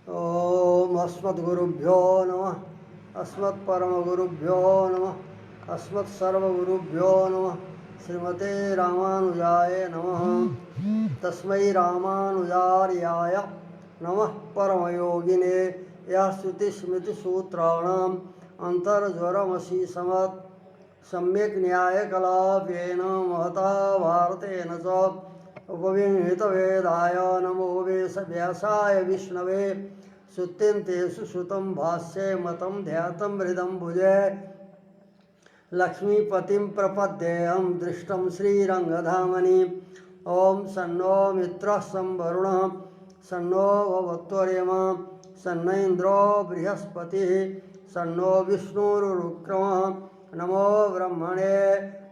ओम अस्मद्गुरुभ्यो नमः। अस्मत्परमगुरुभ्यो नमः। अस्मत्सर्वगुरुभ्यो नमः। श्रीमते रामानुजाय नमः। तस्मै रामानुजार्याय नमः परमयोगिने यः श्रुतिस्मृतिसूत्राणाम् अन्तर्ज्वरमसि समत् सम्यक् न्यायकलापेन महता भारतेन च उपविहितवेदाय नमो व्यासाय विष्णवे श्रुत्यन्तेषु श्रुतं भाष्ये मतं ध्यातं हृदं भुजे लक्ष्मीपतिं प्रपद्येऽहं दृष्टं श्रीरङ्गधामनि। ॐ सन्नो मित्रः संवरुणः सन्नो भवत्वर्यमा सन्न इन्द्रो बृहस्पतिः सन्नो विष्णुरुक्रमः। नमो ब्रह्मणे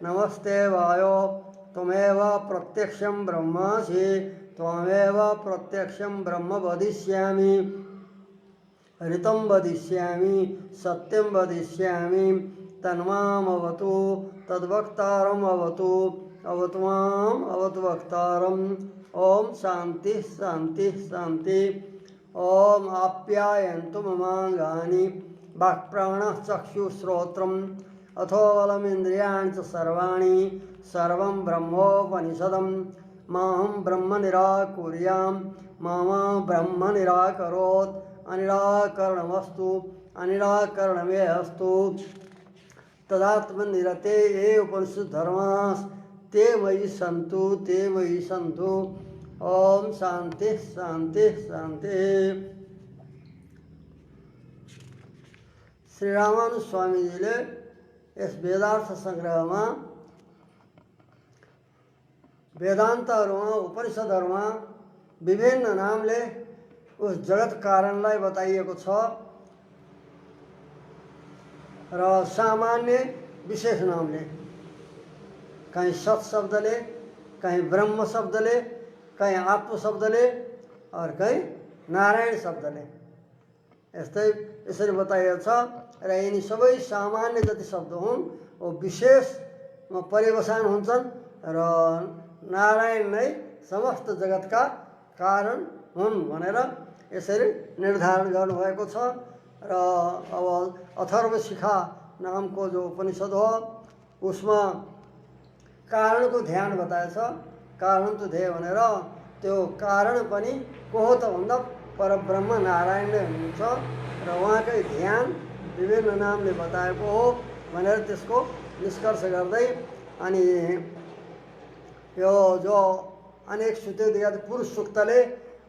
नमस्ते वायो त्वमेव प्रत्यक्षं ब्रह्मासि त्वमेव प्रत्यक्षं ब्रह्म वदिष्यामि ऋतं वदिष्यामि सत्यं वदिष्यामि तन्मामवतु तद्वक्तारम् अवतु अवतु माम् अवतु वक्तारम्। ओम शांति शांति शांति। ओम आप्यायन्तु ममाङ्गानि वाक्प्राणश्चक्षुश्रोत्रम् अथो बलमिन्द्रियाणि च सर्वाणि सर्वं ब्रह्मोपनिषदं माहं ब्रह्म निराकुर्यां मा ब्रह्म निराकरोत्। अनिराकरणमस्तु अनिराकरणमे अस्तु तदात्मनिरते ये उपनिषद धर्माः ते मयि सन्तु। ओम शांति शांति शांति। श्री रामानु स्वामी जी ने इस वेदार्थ संग्रह में वेदांतहरूमा उपनिषदहरूमा विभिन्न नामले उस जगत कारणलाई बताइएको छ र सामान्य विशेष नामले कहीं सत शब्दले कहीं ब्रह्म शब्दले कहीं आत्म शब्दले और कहीं नारायण शब्दले यस्तै यसरी बताइएको छ र यिनी सबै सामान्य जति शब्द हुन् वो विशेषमा पर्यवसान हुन्छन् र नारायण नै समस्त जगतका कारण हुन् भनेर यसरी निर्धारण गर्नुभएको छ। र अब अथर्वशिखा नामको जो उपनिषद हो उसमा कारणको ध्यान बताएछ। कारण तो ध्येय भनेर त्यो कारण पनि को हो त भन्दा परब्रह्म नारायण नै हुनुहुन्छ र उहाँकै ध्यान विभिन्न नामले बताएको हो भनेर त्यसको निष्कर्ष गर्दै अनि यो जो अनेक श्रुति दिया पुरुष सूक्तले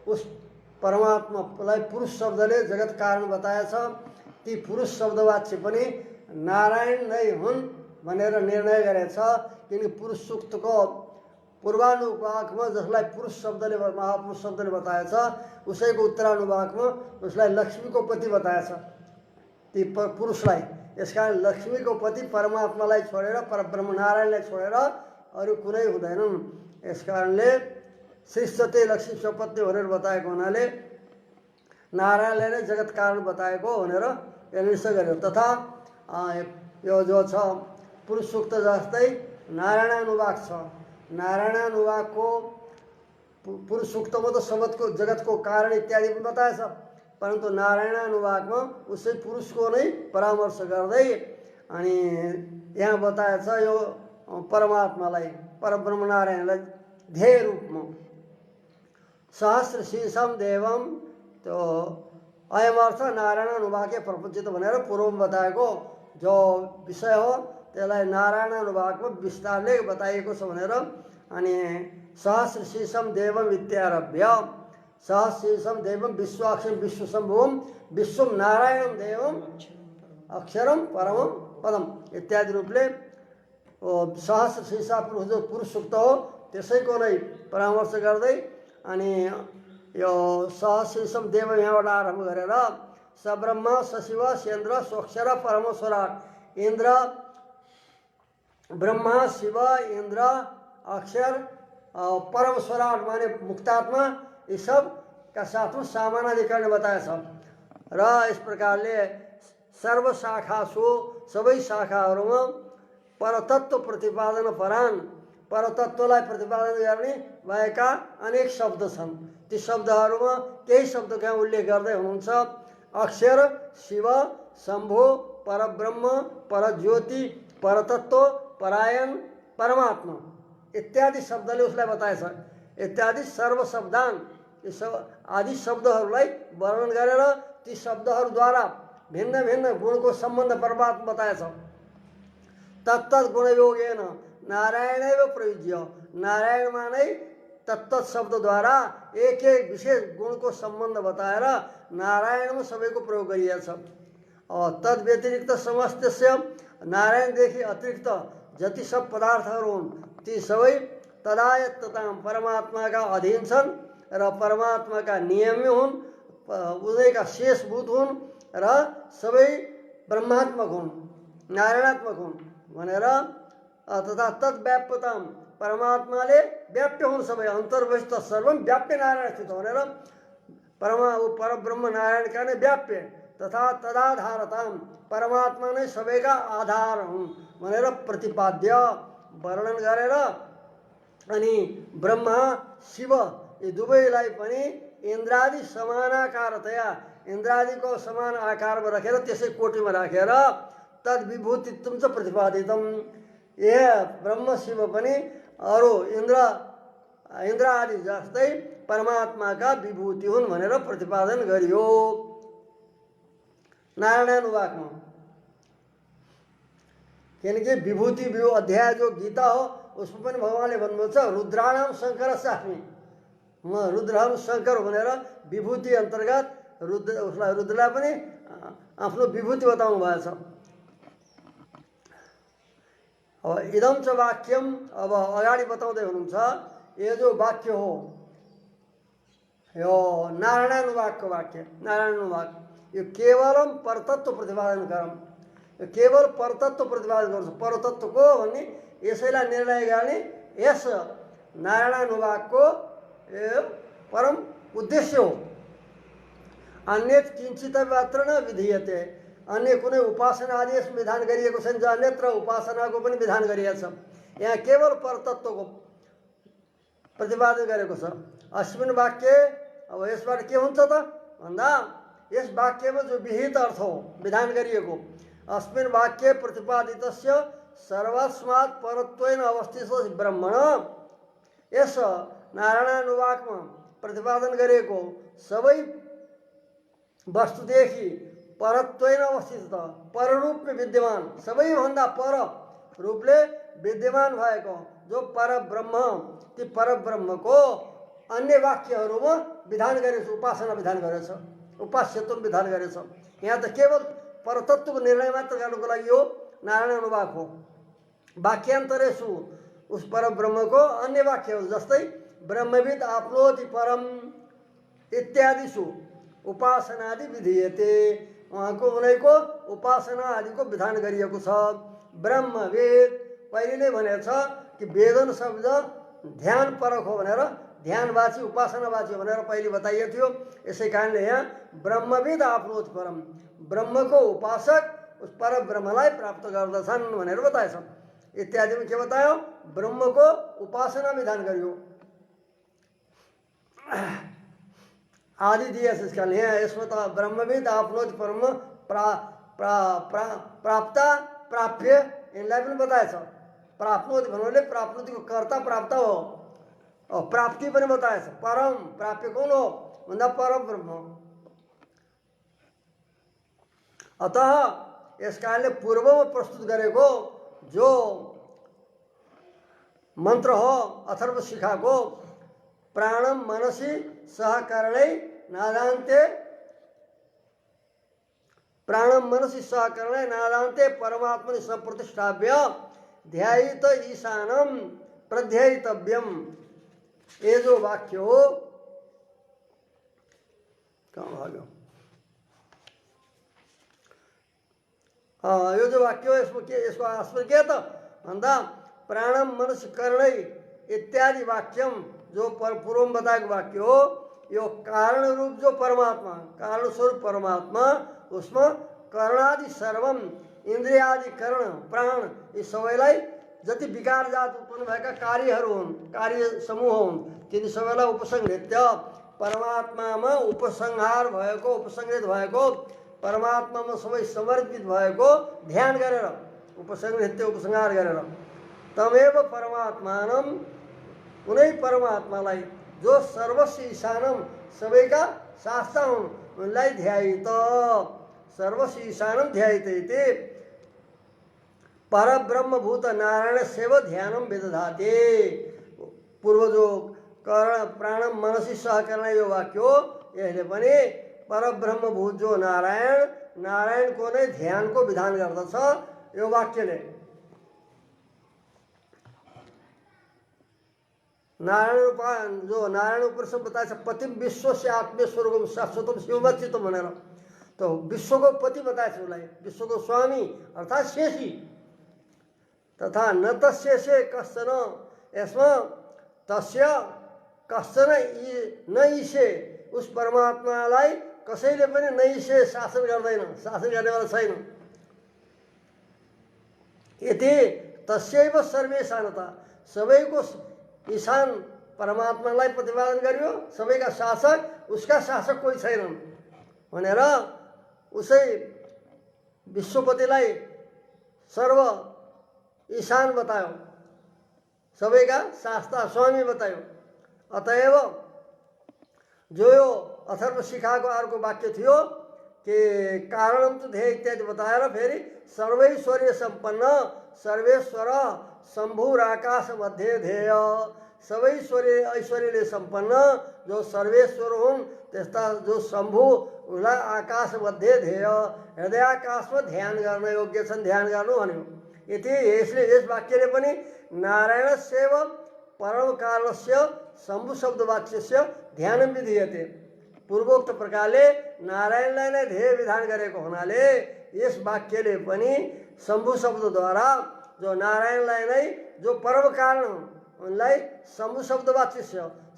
उस परमात्मालाई पुरुष शब्दले जगत कारण बताएछ। ती पुरुष शब्दवाच्य पनि नारायण नै हुन् भनेर निर्णय गरेछ। किनकि पुरुष सूक्तको पूर्वानुवाकमा जसलाई पुरुष शब्दले महापुरुष शब्दले बताएछ उसैको उत्तरानुवाकमा उसलाई लक्ष्मीको पति बताएछ ती पुरुषलाई। यसकारण लक्ष्मीको पति परमात्मालाई छोडेर परब्रह्म नारायणलाई छोडेर अरू कुनै हुँदैनन्। यसकारणले सृष्टते लक्ष्मी स्वपत्नी भनेर बताएको हुनाले नारायणले नै जगत कारण बताएको भनेर निश्चय गर्यो। तथा यो जो छ पुरुष सूक्त जस्तै नारायणानुवाक छ। नारायणानुवाकको पुरुष सूक्तमा त सबतको जगतको कारण इत्यादि पनि बताएछ परन्तु नारायणानुवाकमा उसै पुरुषको नै परामर्श गर्दै अनि यहाँ बताएछ यो परमात्मालाई परब्रह्म नारायणलाई ध्येय रूपमा सहस्र शीर्षम देवम त्यो अयमर्थ नारायणानुवाके प्रपञ्चित भनेर पूर्वमा बताएको जो विषय हो त्यसलाई नारायणानुवाकमा विस्तारले बताइएको छ भनेर अनि सहस्र शीर्षम देवम इत्यारभ्य सहस्र शीर्षम देवम विश्वाक्षर विश्वशम्भुवम विश्वम नारायणम देवम अक्षरम परमम पदम इत्यादि रूपले सहस्र शीर्षा पुरुष सूक्त हो त्यसैको नै परामर्श गर्दै अनि यो सहस्रशीर्षम देव यहाँबाट आरम्भ गरेर सब्रह्म सशिव सेन्द्र सोक्षर परमेश्वराट इन्द्र ब्रह्मा शिव इन्द्र अक्षर परमेश्वराट माने मुक्तात्मा यी सबका साथमा सामानाधिकरण बताएछ। र यस प्रकारले सर्व शाखासु सबै शाखाहरूमा परतत्व प्रतिपादन परान परतत्वलाई प्रतिपादन गर्ने भएका अनेक शब्द छन्। ती शब्दहरूमा केही शब्दको यहाँ उल्लेख गर्दै हुनुहुन्छ। अक्षर, शिव, शम्भो, परब्रह्म, परज्योति, परतत्व, परायण, परमात्मा इत्यादि शब्दले उसलाई बताएछ। इत्यादि सर्व शब्दान, यी सब आदि शब्दहरूलाई वर्णन गरेर ती शब्दहरूद्वारा भिन्न भिन्न गुणको सम्बन्ध परमात्मा बताएछ। तत्तत् गुणयोगेन नारायणैव प्रयुज्य, नारायणमा नै तत्तत् शब्दद्वारा एक एक विशेष गुणको सम्बन्ध बताएर नारायणमा सबैको प्रयोग गरिएछ। तद व्यतिरिक्त समस्तस्य, नारायणदेखि अतिरिक्त जति सब पदार्थहरू हुन् ती सबै तदायत्तताम परमात्माका अधीन छन् र परमात्माका नियमी हुन्, उनीका शेषभूत हुन् र सबै ब्रह्मात्मक हुन्, नारायणात्मक हुन् भनेर। तथा तद्व्याप्यताम, परमात्माले व्याप्य हुन् सबै, अन्तर्बहिष्ठ सर्वम व्याप्य नारायण स्थित भनेर परब्रह्म नारायणका नै व्याप्य। तथा तदाधारताम, परमात्मा नै सबैका आधार हुन् भनेर प्रतिपाद्य वर्णन गरेर अनि ब्रह्मा शिव यी दुवैलाई पनि इन्द्रादि समानाकारतया, इन्द्रादिको समान आकारमा राखेर त्यसै कोटीमा राखेर तद विभूतित्वम च प्रतिपादितम, यह ब्रह्म शिव पनि अरू इन्द्र आदि जस्तै परमात्माका विभूति हुन् भनेर प्रतिपादन गरियो। नारायणानुवाकमा किनकि विभूति अध्याय जो गीता हो उसमा पनि भगवानले भन्नुहुन्छ रुद्राणाम शङ्कर सास्मी, म रुद्रहरु शङ्कर भनेर विभूति अन्तर्गत उसलाई रुद्रलाई पनि आफ्नो विभूति बताउनु भएछ। अब इदम च वाक्यम, अब अगाडि बताउँदै हुनुहुन्छ यो जो वाक्य हो यो नारायणानुवाकको वाक्य, नारायणानुवाक यो केवलम परतत्व प्रतिपादन गरौँ, यो केवल परतत्व प्रतिपादन गर्छ। परतत्वको भन्ने यसैलाई निर्णय गर्ने यस नारायणानुवाकको परम उद्देश्य हो। अन्य किंचित मात्र न विधीयते, अन्य कुनै उपासना आदि यसमा विधान गरिएको छैन, अन्यत्र उपासनाको पनि विधान गरिएको छ। यहाँ केवल परतत्वको प्रतिपादन गरेको छ। अस्मिन् वाक्य, अब यसबाट के हुन्छ त भन्दा यस वाक्यमा जो विहित अर्थ हो विधान गरिएको, अस्मिन् वाक्य प्रतिपादितस्य सर्वस्मात् परत्वेन अवस्थितो ब्रह्मण, यस नारायणानुवाकमा प्रतिपादन गरेको सबै वस्तुदेखि परत्वेन अवस्थित, पररूपले विद्यमान, सबैभन्दा पर रूपले विद्यमान भएको जो परब्रह्म, ती परब्रह्मको अन्य वाक्यहरूमा विधान गरेछ, उपासना विधान गरेछ, उपास्यत्व विधान गरेछ। यहाँ त केवल परतत्वको निर्णय मात्र गर्नुको लागि हो नारायणानुवाक हो। वाक्यान्तरेषु उस परब्रह्मको अन्य वाक्यहरू जस्तै ब्रह्मविद आफ्नोति परम इत्यादिषु उपासनादि विधीयते, उहाँको उनैको उपासना आदिको विधान गरिएको छ। ब्रह्मवेद पहिले नै भनेको छ कि वेदन शब्द ध्यान परक हो भनेर, ध्यानवाची उपासनावाची हो भनेर पहिले बताइएको थियो। यसै कारणले यहाँ ब्रह्मविद आफ्नोति परम, ब्रह्मको उपासक उस पर ब्रह्मलाई प्राप्त गर्दछन् भनेर बताएछ। इत्यादिमा के बतायो, ब्रह्मको उपासना विधान गरियो, आदि दिएछ। यसका यहाँ यसमा त ब्रह्मविद आफ्नोति परम प्राप्ता प्राप्य यिनलाई पनि बताएछ। प्राप्नोति भन्नाले प्राप्नुतिको कर्ता प्राप्त हो, प्राप्ति पनि बताएछ। परम प्राप्य कौन हो भन्दा परब्रह्म। अतः यस कारणले पूर्वमा प्रस्तुत गरेको जो मन्त्र हो अथर्व शिखाको प्राणम मनसी सहकर्णै नादान्ते, प्राणम मनसी सहकर्णै नादान्ते परमात्मनि सप्रतिष्ठाप्य ध्यायित ईशानम प्रध्यायितव्यम, ये जो वाक्य हो कहाँ भाग्यो, यो जो वाक्य हो यसको आस्पद के त भन्दा प्राणम मनसी कर्णै इत्यादि वाक्यम जो पूर्व बताएको वाक्य हो, यो कारण रूप जो परमात्मा, कारण स्वरूप परमात्मा, उसमा कर्णादि सर्वम, इन्द्रियादि कर्ण प्राण यी सबैलाई जति विकार जात उत्पन्न भएका कार्यहरू हुन्, कार्य समूह हुन्, तिनी सबैलाई उपसंहृत्य परमात्मामा उपसंहार भएको उपसंहृत भएको परमात्मामा सबै समर्पित भएको ध्यान गरेर उपसंहृत उपसंहार गरेर तमेव परमात्मानम उनै परमात्मालाई जो सर्वस्व ईशानम सबैका शास्ता हुन् उनलाई ध्यायित सर्वस्व ईशानम ध्यायित इति परब्रह्मभूत नारायण सेव ध्यानम विदधाते पूर्व जो करण प्राणम मनसी सहकरण यो वाक्य हो यसले पनि परब्रह्मभूत जो नारायणको नै ध्यानको विधान गर्दछ यो वाक्यले नारायण जो नारायण उपनिषद बताएछ पति विश्व से आत्मेश्वरको शाश्वतम शिवमच्युतम भनेर तो विश्वको पति बताएछ उसलाई विश्वको स्वामी अर्थात् शेषी तथा न तस्यसे कश्चन यसमा तस्य कश्चन न ईशे उस परमात्मालाई कसैले पनि न ईशे शासन गर्दैन शासन गर्नेवाला छैन यति तस्यैव सर्वेशानता सबैको ईशान परमात्मालाई प्रतिपादन गरियो सबैका शासक उसका शासक कोही छैनन् भनेर उसै विश्वपतिलाई सर्व ईशान बतायो सबैका शास्ता स्वामी बतायो अतएव जो यो अथर्व शिखाको अर्को वाक्य थियो कि कारणम तो ध्येय इत्यादि बताएर फेरि सर्वैश्वर्य सम्पन्न सर्वेश्वर शम्भुर आकाश मध्य ध्येय सबै ऐश्वर्यले सम्पन्न जो सर्वेश्वर हुन् त्यस्ता जो शम्भु उसलाई आकाश मध्य ध्येय हृदयाकाशमा ध्यान गर्न योग्य छन् ध्यान गर्नु भन्यो यति यसले यस वाक्यले पनि नारायणस्यैव परम कारणस्य शम्भु शब्दवाच्यस्य ध्यानं विधीयते पूर्वोक्त प्रकारले नारायणलाई नै ध्येय विधान गरेको हुनाले यस वाक्यले पनि शम्भु शब्दद्वारा जो नारायणलाई नै जो परम कारण उनलाई शम्भु शब्दवाच्य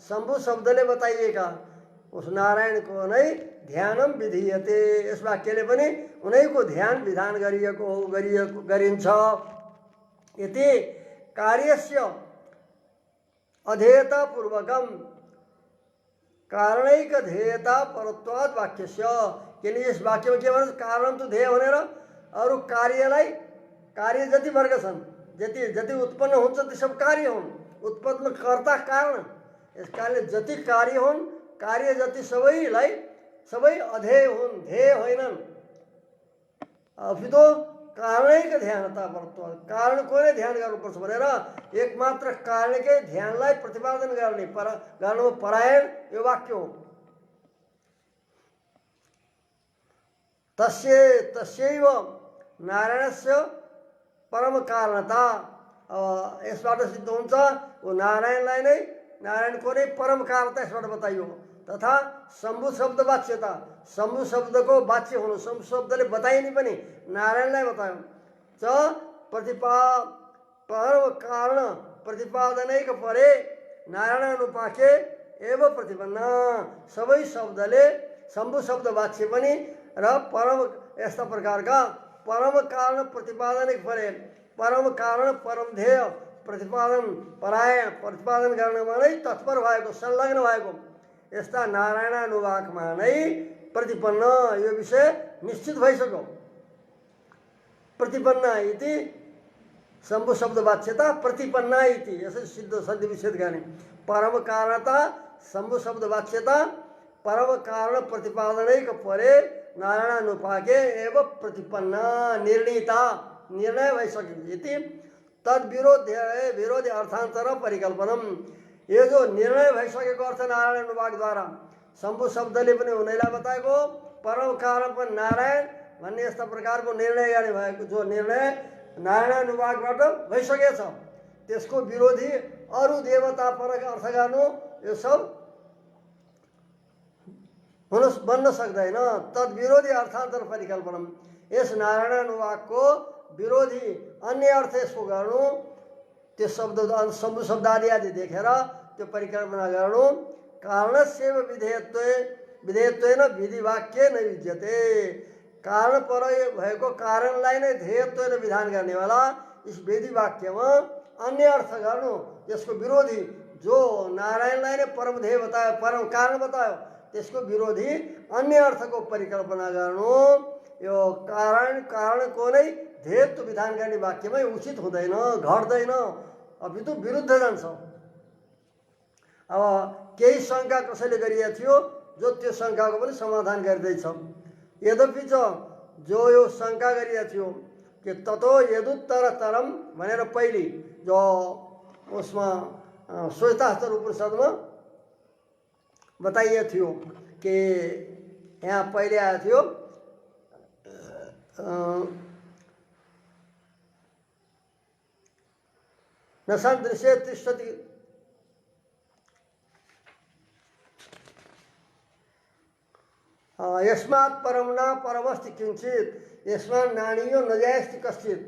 शम्भु शब्दले बताइएका उस नारायणको नै ध्यानम विधीयते यस वाक्यले पनि उनैको ध्यान विधान गरिन्छ यति कार्यस्य अधेयता पूर्वकम कारणैक ध्येयता परत्वाद वाक्यस्य किनकि यस वाक्यमा के भन्छ कारण तो ध्येय भनेर अरू कार्यलाई कार्य जति वर्ग छन् जति जति उत्पन्न हुन्छ ती सब कार्य हुन् उत्पन्न कर्ता कारण यस कारणले जति कार्य हुन् कार्य जति सबैलाई सबै अध्येय हुन् ध्येय होइनन् अपितो कारणैक ध्यानता परत्वाद कारणको नै ध्यान गर्नुपर्छ भनेर एकमात्र कारणकै ध्यानलाई प्रतिपादन गर्नुमा परायण यो वाक्य हो तस्यैव नारायणस्य परम कारणता यसबाट सिद्ध हुन्छ वो नारायणलाई नै नारायणको नै परम कारणता यसबाट बताइयो तथा शम्भु शब्द वाच्यता शम्भु शब्दको वाच्य हुनु शम्भु शब्दले बताइने पनि नारायणलाई बतायो च परम कारण प्रतिपादनैक परे नारायण अनुपाके एव प्रतिपन्न सबै शब्दले शम्भु शब्द वाच्य पनि र परम यस्ता प्रकारका परम कारण प्रतिपादनैक परे परम कारण परम ध्येय प्रतिपादन गर्नमा नै तत्पर भएको संलग्न भएको यस्ता नारायण अनुवाकमा नै प्रतिपन्न यो विषय निश्चित भइसक्यो प्रतिपन्न इति शम्भु शब्द वाच्यता प्रतिपन्न इति यसै सिद्ध सन्धि विच्छेद गर्ने परम कारणता शम्भु शब्द वाच्यता परम कारण प्रतिपादनैक परे नारायण अनुपाके एव प्रतिपन्न निर्णीता निर्णय भइसक्यो इति तद विरोधी अर्थान्तर परिकल्पनम यो जो निर्णय भइसकेको अर्थ नारायण अनुवाकद्वारा शम्भु शब्दले पनि उनीलाई बताएको परम कारण पनि नारायण भन्ने यस्ता प्रकारको निर्णय गर्ने भएको जो निर्णय नारायण अनुवाकबाट भइसकेछ त्यसको विरोधी अरू देवता परक अर्थ गर्नु यो सब बन्न सक्दैन तद विरोधी अर्थान्तर परिकल्पनम यस नारायण अनुवाकको विरोधी अन्य अर्थ यसको गर्नु त्यो शब्द शम्भु शब्द आदि देखेर त्यो परिकल्पना गर्नु कारणस्यैव विधेयत्वेन विधिवाक्य न युज्यते कारण पर भएको कारणलाई नै ध्येयत्वेन विधान गर्नेवाला यस विधि वाक्यमा अन्य अर्थ गर्नु यसको विरोधी जो नारायणलाई नै परम ध्येय बतायो, परम कारण बतायो, त्यसको विरोधी अन्य अर्थको परिकल्पना गर्नु यो कारणको नै ध्येयत्व विधान गर्ने वाक्यमै उचित हुँदैन, घट्दैन, अपितु विरुद्ध जान्छ। अब केही शङ्का कसैले गरिएको थियो, जो त्यो शङ्काको पनि समाधान गर्दैछ। यद्यपि जो यो शङ्का गरिएको थियो कि ततो यदुत्तरतरम भनेर पहिले जो उसमा श्वेतास्त्र उपनिषदमा बताइएको थियो कि यहाँ पहिले आएको थियो न सदृशे तिष्ठति यस्मात् परं न परमस्ति किंचित् यस्मात् नानीयो न जायस्ति कश्चित्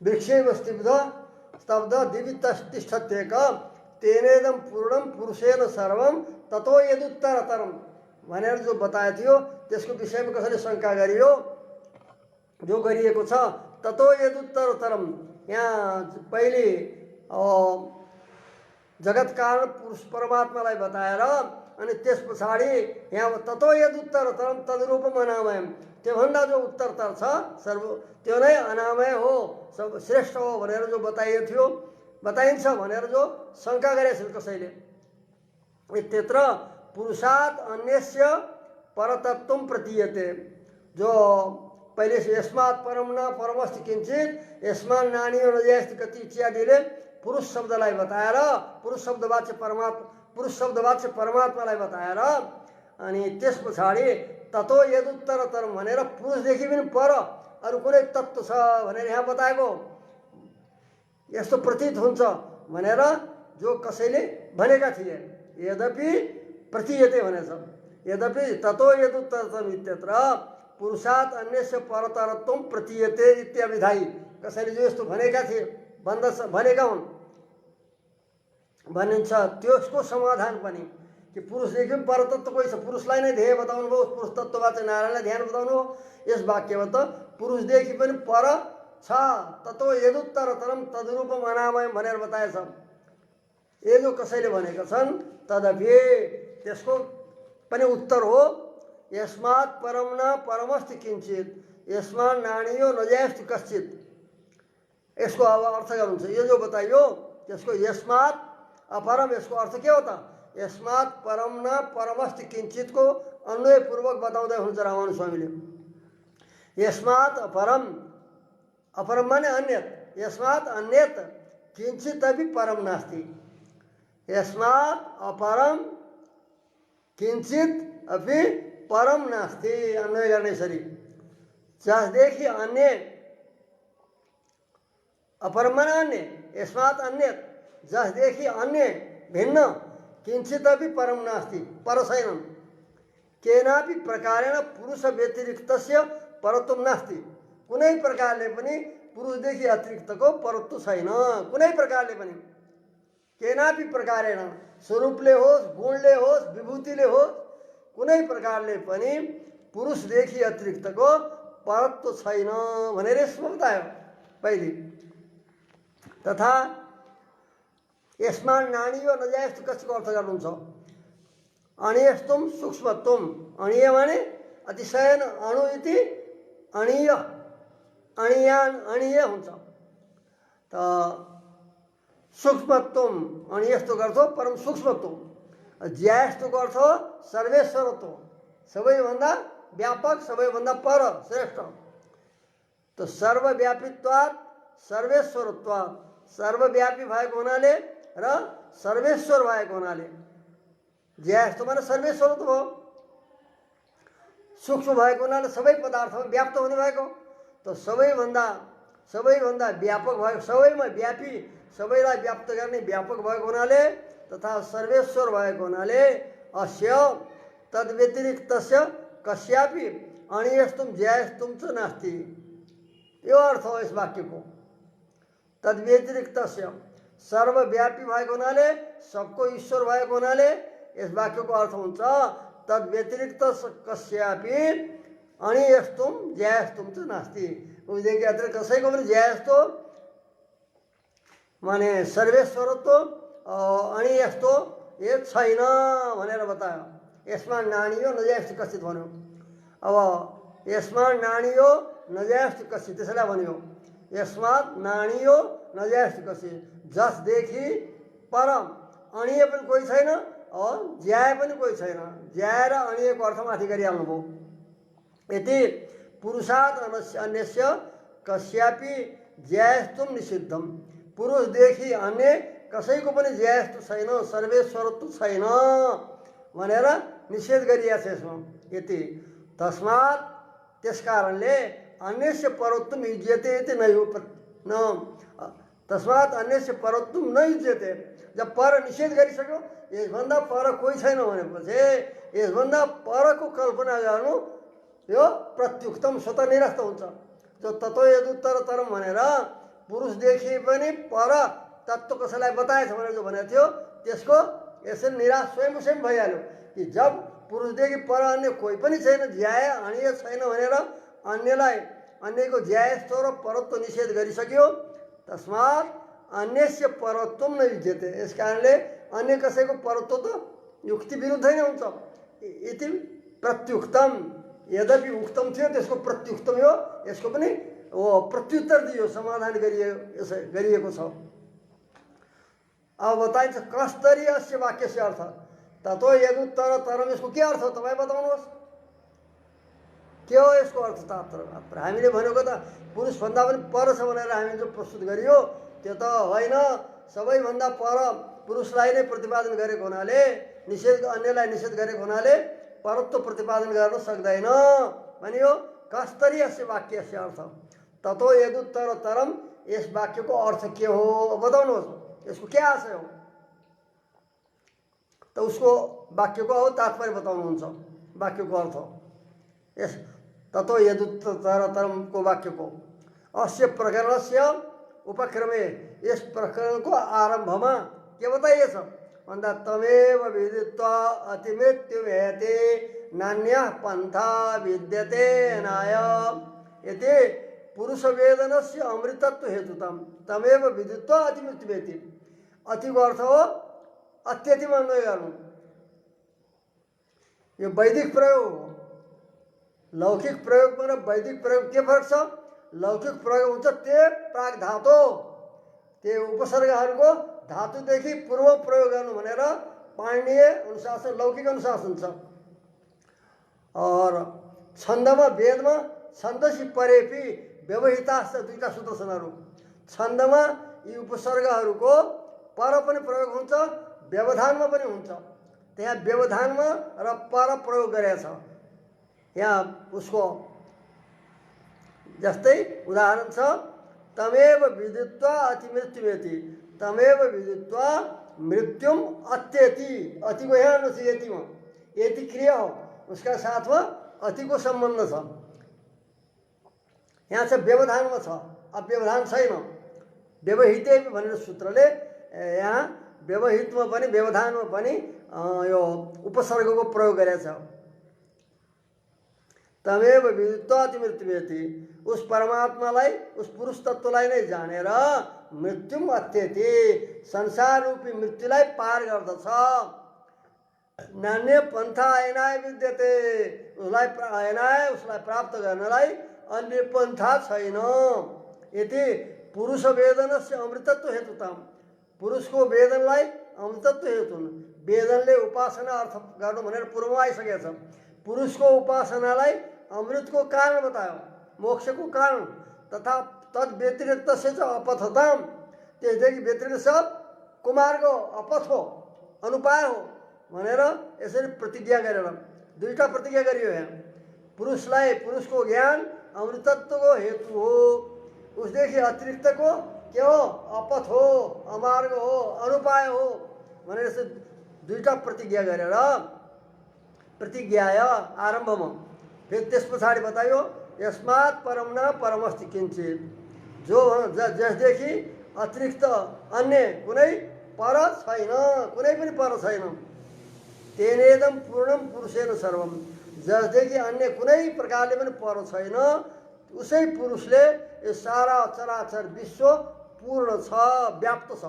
वृक्षेव स्तब्ध दिवि तिष्ठत्येक तेनेदं पूर्णं पुरुषेण सर्वं ततो यदुत्तरतरम भनेर जो बताएको थियो त्यसको विषयमा कसैले शङ्का गरियो, जो गरिएको छ ततो यदुत्तरतरम। यहाँ पहिले जगत कारण पुरुष परमात्मालाई बताएर अनि त्यस पछाडि यहाँ ततो यदुत्तरतरम तद्रूपम अनामयम, त्योभन्दा जो उत्तरतर छ सर्व त्यो नै अनामय हो, सब श्रेष्ठ हो भनेर जो बताइएको थियो, बताइन्छ भनेर जो शङ्का गरेको छ कसैले। त्यत्र पुरुषात् अन्यस्य परतत्वं प्रतीयते, जो पहिले यस्मात् परं न परमस्ति किंचित यस्मात् नानीयो न जायस्ति कति इत्यादिले पुरुष शब्दलाई बताएर पुरुष शब्दवाच्य परमात्मालाई बताएर अनि त्यस पछाडि ततो यदुत्तरतरम भनेर पुरुषदेखि पनि पर अरू कुनै तत्त्व छ भनेर यहाँ बताएको यस्तो प्रतीत हुन्छ भनेर जो कसैले भनेका थिए। यद्यपि प्रतीयते भनेछ, यद्यपि ततो यदुत्तरतरम इत्यत्र पुरुषात् अन्यस्य परतरत्वं प्रतीयते इत्याभिधायी कसैले जो यस्तो भनेका थिए भनेका हुन् भनिन्छ। त्यसको समाधान पनि कि पुरुषदेखि पनि परतत्व कोही छ, पुरुषलाई नै ध्येय बताउनु भयो, पुरुष तत्त्ववाच्य नारायणलाई ध्यान बताउनु हो। यस वाक्यमा त पुरुषदेखि पनि पर छ, ततो यदुत्तरतरम तद्रूपम अनामयम भनेर बताएछ। यो जो कसैले भनेका छन् तदपि त्यसको पनि उत्तर हो यस्मात् परं न परमस्ति किंचित यस्मात् नानीयो न जायस्ति कश्चित्। यसको अब अर्थ गर्नुहुन्छ, यो जो बताइयो त्यसको यस्मात् अपरम, यसको अर्थ के हो त? यस्मात् परं न परमस्ति किंचितको अन्वयपूर्वक बताउँदै हुनुहुन्छ रामानुज स्वामीले। यस्मात् अपरम, अपरम माने अन्यत, यस्मात् अन्यत किंचित अपि परम नास्ति। यस्मात् अपरम किंचित अपि परम नास्ति, अन्वय गर्ने सरी जसदेखि अन्य, अपरम माने अन्य, यस्मात् अन्यत जसदेखि अन्य भिन्न किंचित अपि परम नास्ति, पर छैन। केनापि प्रकारेण पुरुष व्यतिरिक्तस्य परत्वं नास्ति, कुनै प्रकारले पनि पुरुषदेखि अतिरिक्तको परत्व छैन, कुनै प्रकारले पनि। केनापि प्रकारेण, स्वरूपले होस्, गुणले होस्, विभूतिले होस्, कुनै प्रकारले पनि पुरुषदेखि अतिरिक्तको परत्व छैन भनेर यसमा बतायो पहिले। तथा यस्मात् नानीयो न जायस्ति कस्तिको अर्थ गर्नुहुन्छ अणीयस्तुम सूक्ष्मत्वम, अणीय माने अतिशयन, अणु इति अणीय, अणीयान अणीय हुन्छ। त सूक्ष्मत्वम अणीयस्तुको अर्थ परम सूक्ष्मत्व, ज्यायस्तुको अर्थ सर्वेश्वरत्व, सबैभन्दा व्यापक, सबैभन्दा पर, श्रेष्ठ। त सर्वव्यापीत्वात् सर्वेश्वरत्वात्, सर्वव्यापी भएको हुनाले र सर्वेश्वर भएको हुनाले ज्यायस्तु माने सर्वेश्वरत्व हो, सूक्ष्म भएको हुनाले सबै पदार्थमा व्याप्त हुने भएको, त सबैभन्दा व्यापक भएको, सबैमा व्यापी, सबैलाई व्याप्त गर्ने व्यापक भएको हुनाले तथा सर्वेश्वर भएको हुनाले अस्य तद्व्यतिरिक्तस्य कस्यापि अणीयस्तुम ज्यायस्तुम च नास्ति। यो अर्थ हो यस वाक्यको। तद्व्यतिरिक्तस्य सर्वव्यापी भएको हुनाले, सबको ईश्वर भएको हुनाले यस वाक्यको अर्थ हुन्छ तद्व्यतिरिक्त कस्यापि अणीयस्तुम ज्यायस्तुम च नास्ति। उसदेखि अतिरिक्त कसैको पनि ज्यायस्तो माने सर्वेश्वरत्व अनि यस्तो एक छैन भनेर बतायो। यसमा नानियो नजायस्ति कसित भन्यो। अब यसमा नानियो नजायस्ति कसित त्यसैलाई भन्यो यसमात नानियो नजायस्ति कसित, जसदेखि पर अणिए पनि कोही छैन ज्याए पनि कोही छैन। ज्याएर अणिएको अर्थ माथि गरिहाल्नुभयो। यति पुरुषात् अन्यस्य कस्यापि ज्यायस्तुम निषिद्धम, पुरुषदेखि अन्य कसैको पनि ज्यायस्तु छैन, सर्वेश्वरत्व छैन भनेर निषेध गरिएको छ यसमा। यति तस्मात् त्यस कारणले अन्यस्य परत्वम युज्यते यति नै हो न, तस्मात् अन्यस्य परत्वम न युज्यते। जब पर निषेध गरिसक्यो यसभन्दा पर कोही छैन भनेपछि यसभन्दा परको कल्पना गर्नु यो प्रत्युक्तम स्वतः निरस्त हुन्छ। जो तत्व यदुत्तर तरम भनेर पुरुषदेखि पनि पर तत्व कसैलाई बताएछ भनेर जो भनेको थियो त्यसको यसरी निराश स्वयं भइहाल्यो कि जब पुरुषदेखि पर अन्य कोही पनि छैन, ज्याय अणिय छैन भनेर अन्यलाई अन्यको ज्यायस्व र परत्व निषेध गरिसक्यो। तस्मात् अन्यस्य परत्वम न युज्यते, यस कारणले अन्य कसैको परत्व त युक्ति विरुद्धै नै हुन्छ। यति प्रत्युक्तम, यद्यपि उक्तम थियो त्यसको प्रत्युक्तम हो, यसको पनि प्रत्युत्तर दियो, समाधान गरिएको छ। अब बताइन्छ कस्तरी अस्य वाक्यस्य अर्थ, ततो यदुत्तर तरम, यसको के अर्थ हो तपाईँ बताउनुहोस्, के हो यसको अर्थ तात्पर्य? हामीले भनेको त पुरुषभन्दा पनि पर छ भनेर हामीले जो प्रस्तुत गरियो त्यो त होइन, सबैभन्दा पर पुरुषलाई नै प्रतिपादन गरेको हुनाले, निषेध अन्यलाई निषेध गरेको हुनाले परत्व प्रतिपादन गर्न सक्दैन भनियो। कस्तरी अस्य वाक्यस्य अर्थ, ततो यदुत्तर तरम, यस वाक्यको अर्थ के हो बताउनुहोस्, यसको क्या आशय हो? त उसको वाक्यको हो तात्पर्य बताउनुहुन्छ, वाक्यको अर्थ यस ततो यदुत्तर तरमको वाक्यको। अस्य प्रकरणस्य उपक्रमे, यस प्रकरणको आरम्भमा के बताइएछ भन्दा तमेव विदित्वा अतिमृत्यु हेते नान्यः पन्था विद्यते नाय, यति पुरुष वेदनस्य अमृतत्व हेतुतम तमेव विदित्वा अतिमृत्यु हेति। अतिको अर्थ हो अत्यतिमा अन्वय गर्नु, यो वैदिक प्रयोग हो। लौकिक प्रयोगमा र वैदिक प्रयोग के फरक छ? लौकिक प्रयोग हुन्छ त्यो प्राग धातु, त्यो उपसर्गहरूको धातुदेखि पूर्व प्रयोग गर्नु भनेर पाणिनीय अनुशासन लौकिक अनुशासन छ। और छन्दमा वेदमा छन्दसी परेपि व्यवहिताश्च दुईटा सूत्र छन् अरू। छन्दमा यी उपसर्गहरूको पर पनि प्रयोग हुन्छ, व्यवधानमा पनि हुन्छ। त्यहाँ व्यवधानमा र पर प्रयोग गरेको छ। यहाँ उसको जस्तै उदाहरण छ तमेव विदित्वा अतिमृत्युमेति, तमेव विदित्वा मृत्युम अत्यति, अति को यहाँ न यति में यति क्रिया हो, उसका साथ में अति को संबंध छ। यहाँ चाहिँ व्यवधानमा छ, अव्यवधान छैन। व्यवहिते भनेर सूत्रले यहाँ व्यवहितमा पनि व्यवधानमा पनि यो उपसर्गको प्रयोग गरेको छ। तमेव विदित्वा अतिमृत्युमेति, उस परमात्मालाई उस पुरुष तत्वलाई नै जानेर मृत्युम अत्यति, संसार रूपी मृत्युलाई पार गर्दछ। नान्य पन्था ऐनाय विद्यते, उसलाई प्राप्त गर्नलाई अन्य पन्था छैन। यति पुरुष वेदनस्य अमृतत्व हेतुताम, पुरुषको वेदनलाई अमृतत्व हेतु, वेदनले उपासना अर्थ गर्नु भनेर पूर्वमा आइसकेको छ। पुरुषको उपासनालाई अमृतको कारण बतायो, मोक्षको कारण, तथा तद व्यतिरिक्त से अपथताम, त्यसदेखि व्यतिरिक्त सब कुमारको अपथ हो, अनुपाय हो भनेर यसरी प्रतिज्ञा गरेर दुईटा प्रतिज्ञा गरियो। यहाँ पुरुषलाई पुरुषको ज्ञान अमृतत्वको हेतु हो, उसदेखि अतिरिक्तको के हो? अपथ हो, अमार्ग हो, अनुपाय हो भनेर यसरी दुईटा प्रतिज्ञा गरेर प्रतिज्ञाय आरम्भमा फिर त्यस पछाडि बतायो यस्मात् परम न परमस्ति किंचित, जो जसदेखि अतिरिक्त अन्य कुनै पर छैन, कुनै पनि पर छैन। तेनेदम पूर्णम पुरुषेण सर्वम, जसदेखि अन्य कुनै प्रकारले पनि पर छैन, उसै पुरुषले यो सारा चराचर विश्व पूर्ण छ, व्याप्त छ।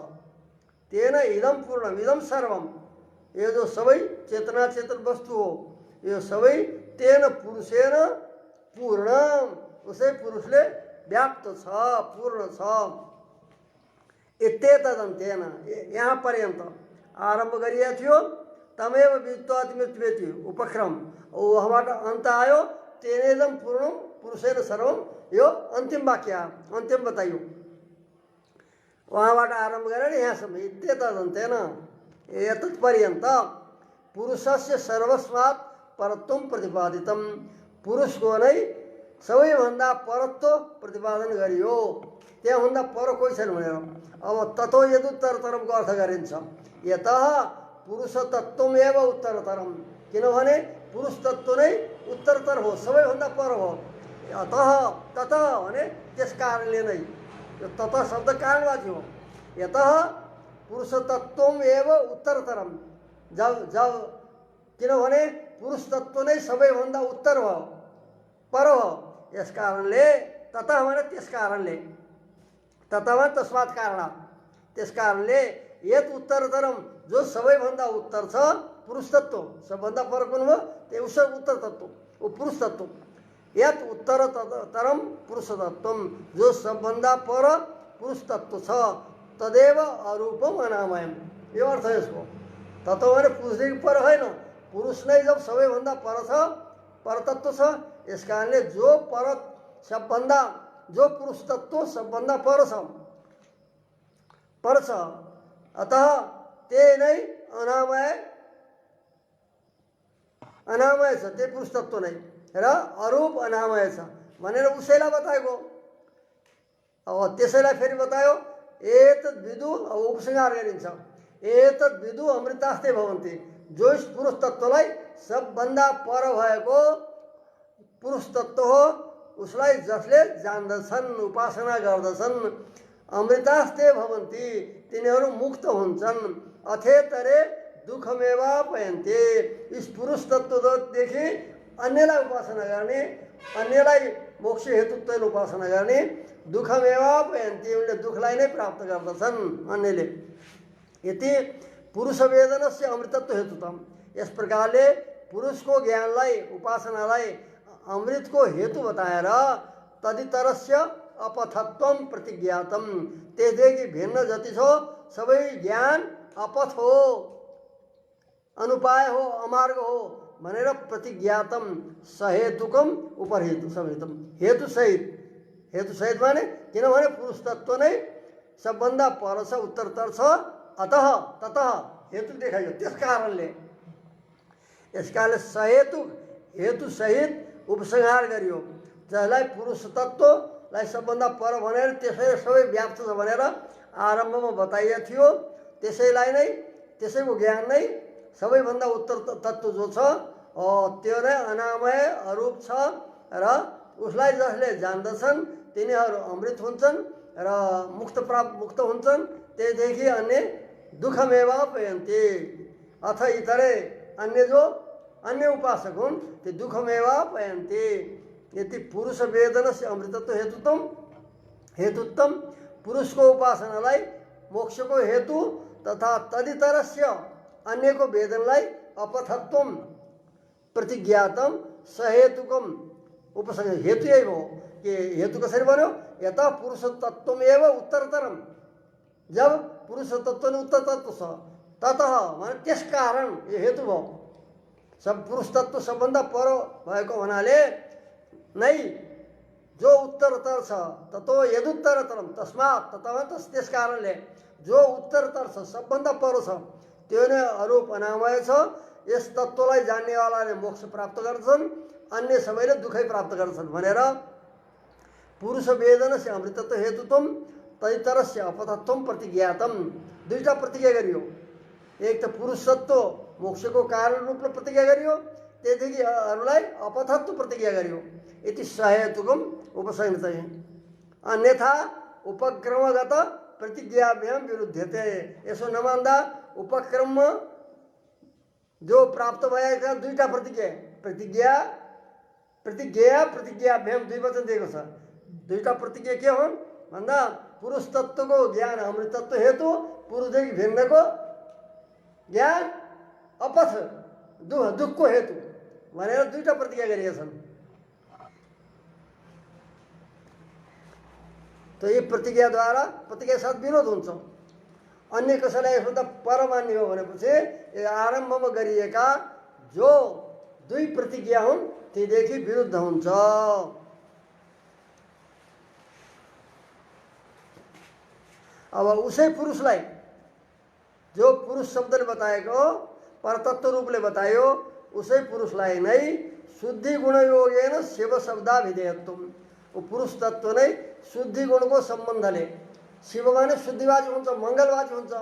तेन इदम पूर्णम इदम सर्वम, यो जो सबै चेतना चेतन वस्तु हो यो सबै तेन पुरुषेन पूर्णम, उसै पुरुषले व्याप्त छ, पूर्ण छ। इत्येतदन्तेन, यहाँ पर्यन्त आरम्भ गरिएको थियो तमेव विद्वात् मृत्युवेति उपक्रम, वहाँबाट अन्त आयो तेनेदम पूर्णम पुरुषेन सर्वम, यो अन्तिम वाक्य अन्तिम बताइयो। वहाँबाट आरम्भ गरेर यहाँसम्म इत्येतदन्तेन एतत्पर्यन्त पुरुषस्य सर्वस्मात् परत्वम प्रतिपादितम, पुरुषको नै सबैभन्दा परत्व प्रतिपादन गरियो, त्यहाँभन्दा पर कोही छैन भनेर। अब ततो यदुत्तरतरमको अर्थ गरिन्छ, यतः पुरुष तत्त्वमेव उत्तरतरम, किनभने पुरुष तत्त्व नै उत्तरतर हो, सबैभन्दा पर हो। अतः ततः भने त्यस कारणले नै, यो ततः शब्द कारणवाची हो। यतः पुरुष तत्त्वमेव उत्तरतरम, जब किनभने पुरुष तत्त्व नै सबैभन्दा उत्तर हो, पर हो, यस कारणले ततः भने त्यस कारणले, ततः भने तस्मात् कारणात्, त्यस कारणले यत उत्तरतरम, जो सबैभन्दा उत्तर छ पुरुष तत्त्व, सबभन्दा पर कुन हो त्यो उस उत्तर तत्त्व, वो पुरुष तत्त्व। यत उत्तरतरम पुरुष तत्त्व, जो सबभन्दा पर पुरुष तत्त्व छ, तदेव अरूपम अनामयम, यो अर्थ यसको। तत्त्व भने पुरुषदेखि पर होइन, पुरुष नै जब सबैभन्दा पर छ, परतत्व छ, यस कारणले जो पर सबभन्दा, जो पुरुष तत्त्व सबभन्दा पर छ, अतः ते नै अनामय छ, ते पुरुष तत्त्व नै र अरूप अनामय छ भनेर उसैलाई बताएको। अब त्यसैलाई फेरि बतायो, एतद् विदु, अब उपसंहार गरिन्छ, एतद् विदु अमृतास्ते भवन्ति, जो इस पुरुष तत्त्वलाई सबभन्दा पर भएको पुरुष तत्त्व हो उसलाई जसले जान्दछन्, उपासना गर्दछन्, अमृतास्ते भवन्ति, तिनीहरू मुक्त हुन्छन्, अथेतरे दुःखमेवापयन्ते, इस पुरुष तत्त्वदेखि अन्यलाई उपासना गर्ने, अन्यलाई मोक्ष हेतुत्व उपासना गर्ने, दुःखमेवापयन्ते, उनले दुःखलाई नै प्राप्त गर्दछन् अन्यले। यति पुरुष वेदनस्य अमृतत्व हेतुतम, यस प्रकारले पुरुषको ज्ञानलाई उपासनालाई अमृतको हेतु बताएर तदितरस्य अपथत्वम प्रतिज्ञातम, त्यसदेखि भिन्न जति छ सबै ज्ञान अपथ हो, अनुपाय हो, अमार्ग हो भनेर प्रतिज्ञातम, सहेतुकम उपरहेतु समेतम, हेतु सहित माने किनभने पुरुष तत्त्व नै सबभन्दा पर छ, उत्तरतर छ, अतः ततः हेतु देखाइयो, त्यस कारणले, यस कारणले सहेतुक हेतु सहित उपसंहार गरियो। जसलाई पुरुष तत्त्वलाई सबभन्दा पर भनेर त्यसै सबै व्याप्त छ भनेर आरम्भमा बताइएको थियो, त्यसैलाई नै, त्यसैको ज्ञान नै सबैभन्दा उत्तर तत्त्व जो छ त्यो नै अनामय अरूप छ र उसलाई जसले जान्दछन् तिनीहरू अमृत हुन्छन् र मुक्त हुन्छन्, त्यसदेखि अन्य दुःखमेवापयन्ते, अथ इतरे अन्य जो अन्य उपासक हुन् त्यो दुःखमेवापयन्ते। यति पुरुष वेदनस्य अमृतत्व हेतुत्तम, पुरुषको उपासनालाई मोक्षको हेतु तथा तदितरस्य अन्यको वेदनलाई अपथत्वम प्रतिज्ञातम सहेतुकम उपसंहार, हेतु यही हो कि हेतु कसरी बन्यो, यता पुरुष तत्त्वमेव उत्तरतरम, जब पुरुष तत्त्व नै उत्तर तत्त्व छ, ततः माने त्यस कारण यो हेतु भयो, सब पुरुष तत्त्व सबभन्दा पर भएको हुनाले नै जो उत्तरतर छ, ततो यदुत्तरतरम तस्मात्, ततः त्यस कारणले जो उत्तरतर छ सबभन्दा पर छ त्यो नै अरूप अनामय छ, यस तत्त्वलाई जान्नेवालाले मोक्ष प्राप्त गर्छन्, अन्य सबैले दुःखै प्राप्त गर्छन् भनेर पुरुष वेदनस्य अमृतत्व हेतुत्वम तदितरस्य अपथत्वम प्रतिज्ञातम, दुईटा प्रतिज्ञा गरियो। एक त पुरुष तत्त्व मोक्षको कारण रूपले प्रतिज्ञा गरियो, त्यसदेखि अरूलाई अपथत्व प्रतिज्ञा गरियो। यति सहेतुकम उपसंहृत, अन्यथा उपक्रमगत प्रतिज्ञाभ्याम विरुद्धते, यसो नमान्दा उपक्रममा जो प्राप्त भएका दुईटा प्रतिज्ञाभ्याम दुई वचन दिएको छ, दुईटा प्रतिज्ञा के हुन् भन्दा पुरुष तत्त्वको ज्ञान अमृत तत्त्व हेतु पुरुषदेखि भिन्नको ज्ञान अपथ दुःखको हेतु भनेर दुईटा प्रतिज्ञा गरिएका छन्। तो यो प्रतिज्ञाद्वारा प्रतिज्ञा साथ विरोध हुन्छ। अन्य कसैलाई यसभन्दा पर मान्ने हो भनेपछि यो आरम्भमा गरिएका जो दुई प्रतिज्ञा हुन् तीदेखि विरुद्ध हुन्छ। अब उसै पुरुषलाई जो पुरुष शब्दले बताएको परतत्व रूपले बतायो उसै पुरुषलाई नै शुद्धि गुणयोगेन शिव शब्दाभिधेयत्वम। वो पुरुष तत्व नै शुद्धि गुणको सम्बन्धले शिव माने शुद्धिवाची हुन्छ मङ्गलवाची हुन्छ।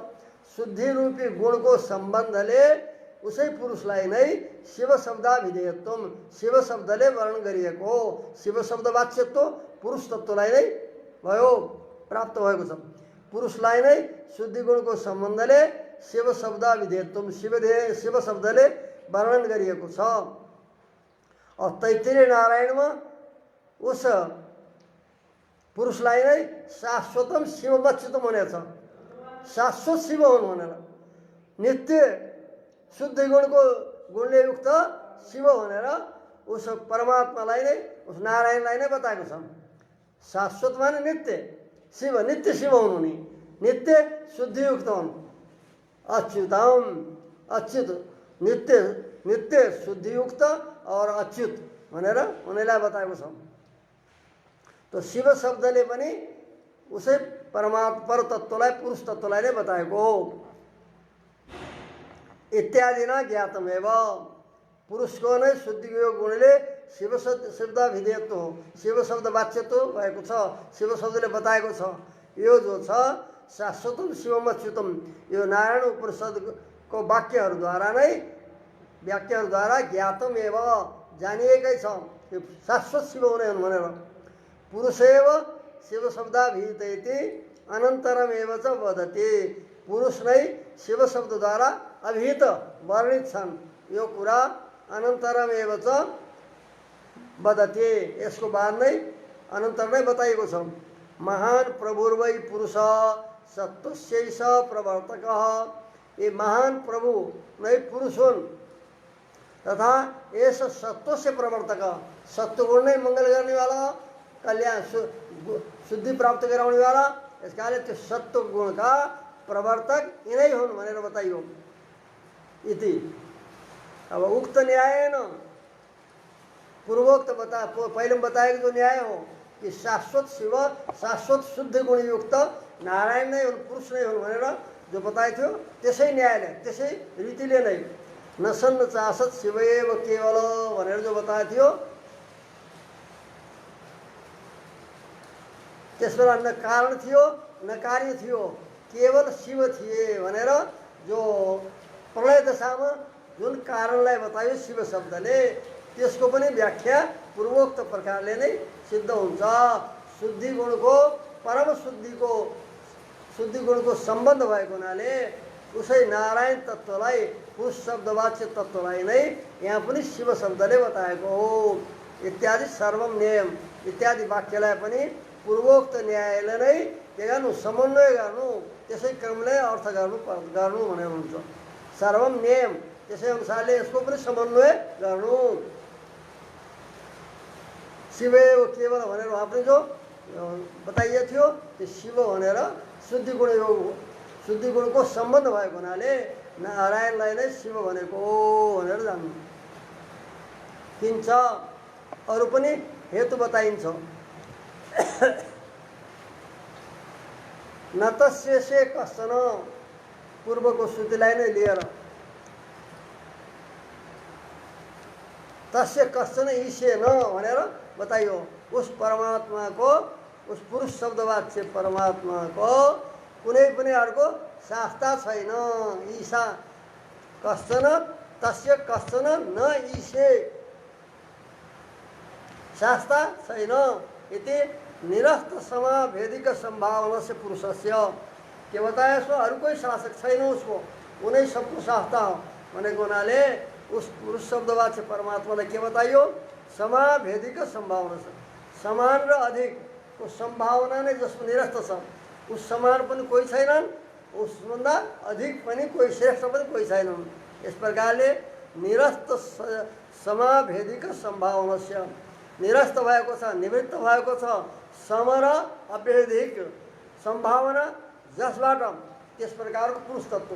शुद्धि रूपी गुणको सम्बन्धले उसै पुरुषलाई नै शिव शब्दाभिधेयत्वम शिव शब्दले वर्णन गरिएको हो। शिव शब्द वाच्यत्व पुरुष तत्वलाई नै भयो प्राप्त भएको छ। पुरुषलाई नै शुद्धि गुणको सम्बन्धले शिव शब्दाभिधेयत्वम शिव शब्दले वर्णन गरिएको छ। और तैत्तिरीय नारायणमा उस पुरुषलाई नै शाश्वतम शिवमच्युतम भनेको छ। शाश्वत शिव हुनु भनेर नित्य शुद्ध गुणले युक्त शिव भनेर उस परमात्मालाई नै उस नारायणलाई नै बताएको छ। शाश्वत माने नित्य शिव नित्य शिव हुनु नि नित्य शुद्धियुक्त हुनु। अच्युतम अच्युत नित्य शुद्धियुक्त और अच्युत भनेर उनीलाई बताएको छ। तो शिव शब्दले पनि उसै पर तत्त्वलाई पुरुष तत्त्वलाई नै बताएको हो। इत्यादिना ज्ञातमेव पुरुषको नै शुद्धियोग गुणले शिव शब्दाभिधेयत्व हो। शिव शब्द वाच्यत्व भएको छ शिव शब्दले बताएको छ। यो जो छ शाश्वतम शिवमच्युतम यो नारायण उपनिषदको वाक्यहरूद्वारा ज्ञातमेव जानिएकै छ यो शाश्वत शिव हुने हुन् भनेर। पुरुषेव शिव शब्दाभिहित अनन्तरमेव च वदति पुरुष नै शिव शब्दद्वारा अभिहित वर्णित छन् यो कुरा अनन्तरमेव च वदति यसको बाद नै अनन्तर नै बताइएको छ। महान प्रभुर्वै पुरुष सत्वस्यैष प्रवर्तकः ये महान प्रभु नै पुरुष हुन् तथा यस सत्वस्य प्रवर्तक सत्वगुण नै मङ्गल गर्नेवाला कल्याण शुद्धि प्राप्त गराउने वाला इस कारण त्यो सत्व गुण का प्रवर्तक यिनै हुन् भनेर बताइयो। इति अब उक्त न्याय न पूर्वोक्त पहले बताएको जो न्याय हो कि शाश्वत शिव शाश्वत शुद्ध गुणयुक्त नारायण नै हुन् पुरुष नै हुन् भनेर जो बताएको थियो त्यसै न्यायले त्यसै रीतिले नै नसन्न चासत शिवैव केवल भनेर जो बताएको थियो त्यसबेला न कारण थियो न कार्य थियो केवल शिव थिए भनेर जो प्रलय दशामा जुन कारणलाई बतायो शिव शब्दले त्यसको पनि व्याख्या पूर्वोक्त प्रकारले नै सिद्ध हुन्छ। शुद्धि गुणको परम शुद्धि गुणको सम्बन्ध भएको हुनाले उसै नारायण तत्त्वलाई पुरुष शब्दवाच्य तत्त्वलाई नै यहाँ पनि शिव शब्दले बताएको हो। इत्यादि सर्वम नियम इत्यादि वाक्यलाई पनि पूर्वोक्त न्यायले नै के गर्नु समन्वय गर्नु त्यसै क्रमले अर्थ गर्नु भनेर हुन्छ। सर्वम नियम त्यसै अनुसारले यसको पनि समन्वय गर्नु। शिवैव केवल भनेर वहाँ पनि जो बताइएको थियो त्यो शिव भनेर शुद्धि गुणको सम्बन्ध भएको हुनाले नारायणलाई नै शिव भनेको भनेर जान्नु। किन्छ अरू पनि हेतु बताइन्छ। न तस्यसे कश्चन पूर्वको श्रुतिलाई नै लिएर तस्य कश्चन ईशे न भनेर बताइयो। उस परमात्माको उस पुरुष शब्दवाच्य परमात्माको कुनै पनि अर्को शास्ता छैन। ईशा कश्चन तस्य कश्चन न ईशे शास्ता छैन। इति निरस्त समाभेदिक संभावना से पुरुषस्य के बताया उसको अरू कोही शासक छैन उसको उनै सबको शास्ता हो भनेको हुनाले उस पुरुष शब्दवाच्य परमात्मालाई के बताइयो समाभेदिक संभावना छ। समान र अधिकको संभावना नै जसको निरस्त छ उस समान पनि कोही छैनन्, उसभन्दा अधिक पनि कोही श्रेष्ठ पनि कोही छैनन्। यस प्रकारले निरस्त समाभेदिक सम्भावना निरस्त भएको छ, निवृत्त भएको छ सम र अभेदिक सम्भावना, जसबाट त्यस प्रकारको पुरुष तत्व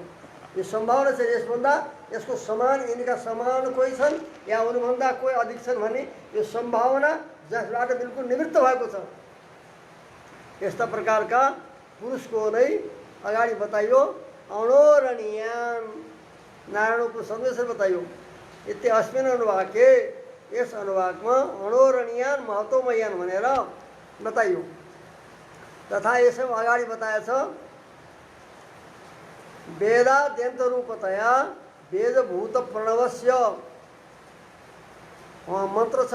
यो सम्भावना छ। यसभन्दा यसको समान, यिनका समान कोही छन् या उनीभन्दा कोही अधिक छन् भने यो सम्भावना जसबाट बिल्कुल निवृत्त भएको छ। यस्ता प्रकारका पुरुषको नै अगाडि बताइयो अणोरणीयान, नारायणको सन्देश बताइयो। यति अस्मिन अनुवाके, यस अनुवाकमा अणोरणीयान महत्वमयान भनेर बताइयो। तथा यसमा अगाडि बताएछ वेदाद्यन्त रूपतया वेदभूत प्रणवस्य मन्त्र छ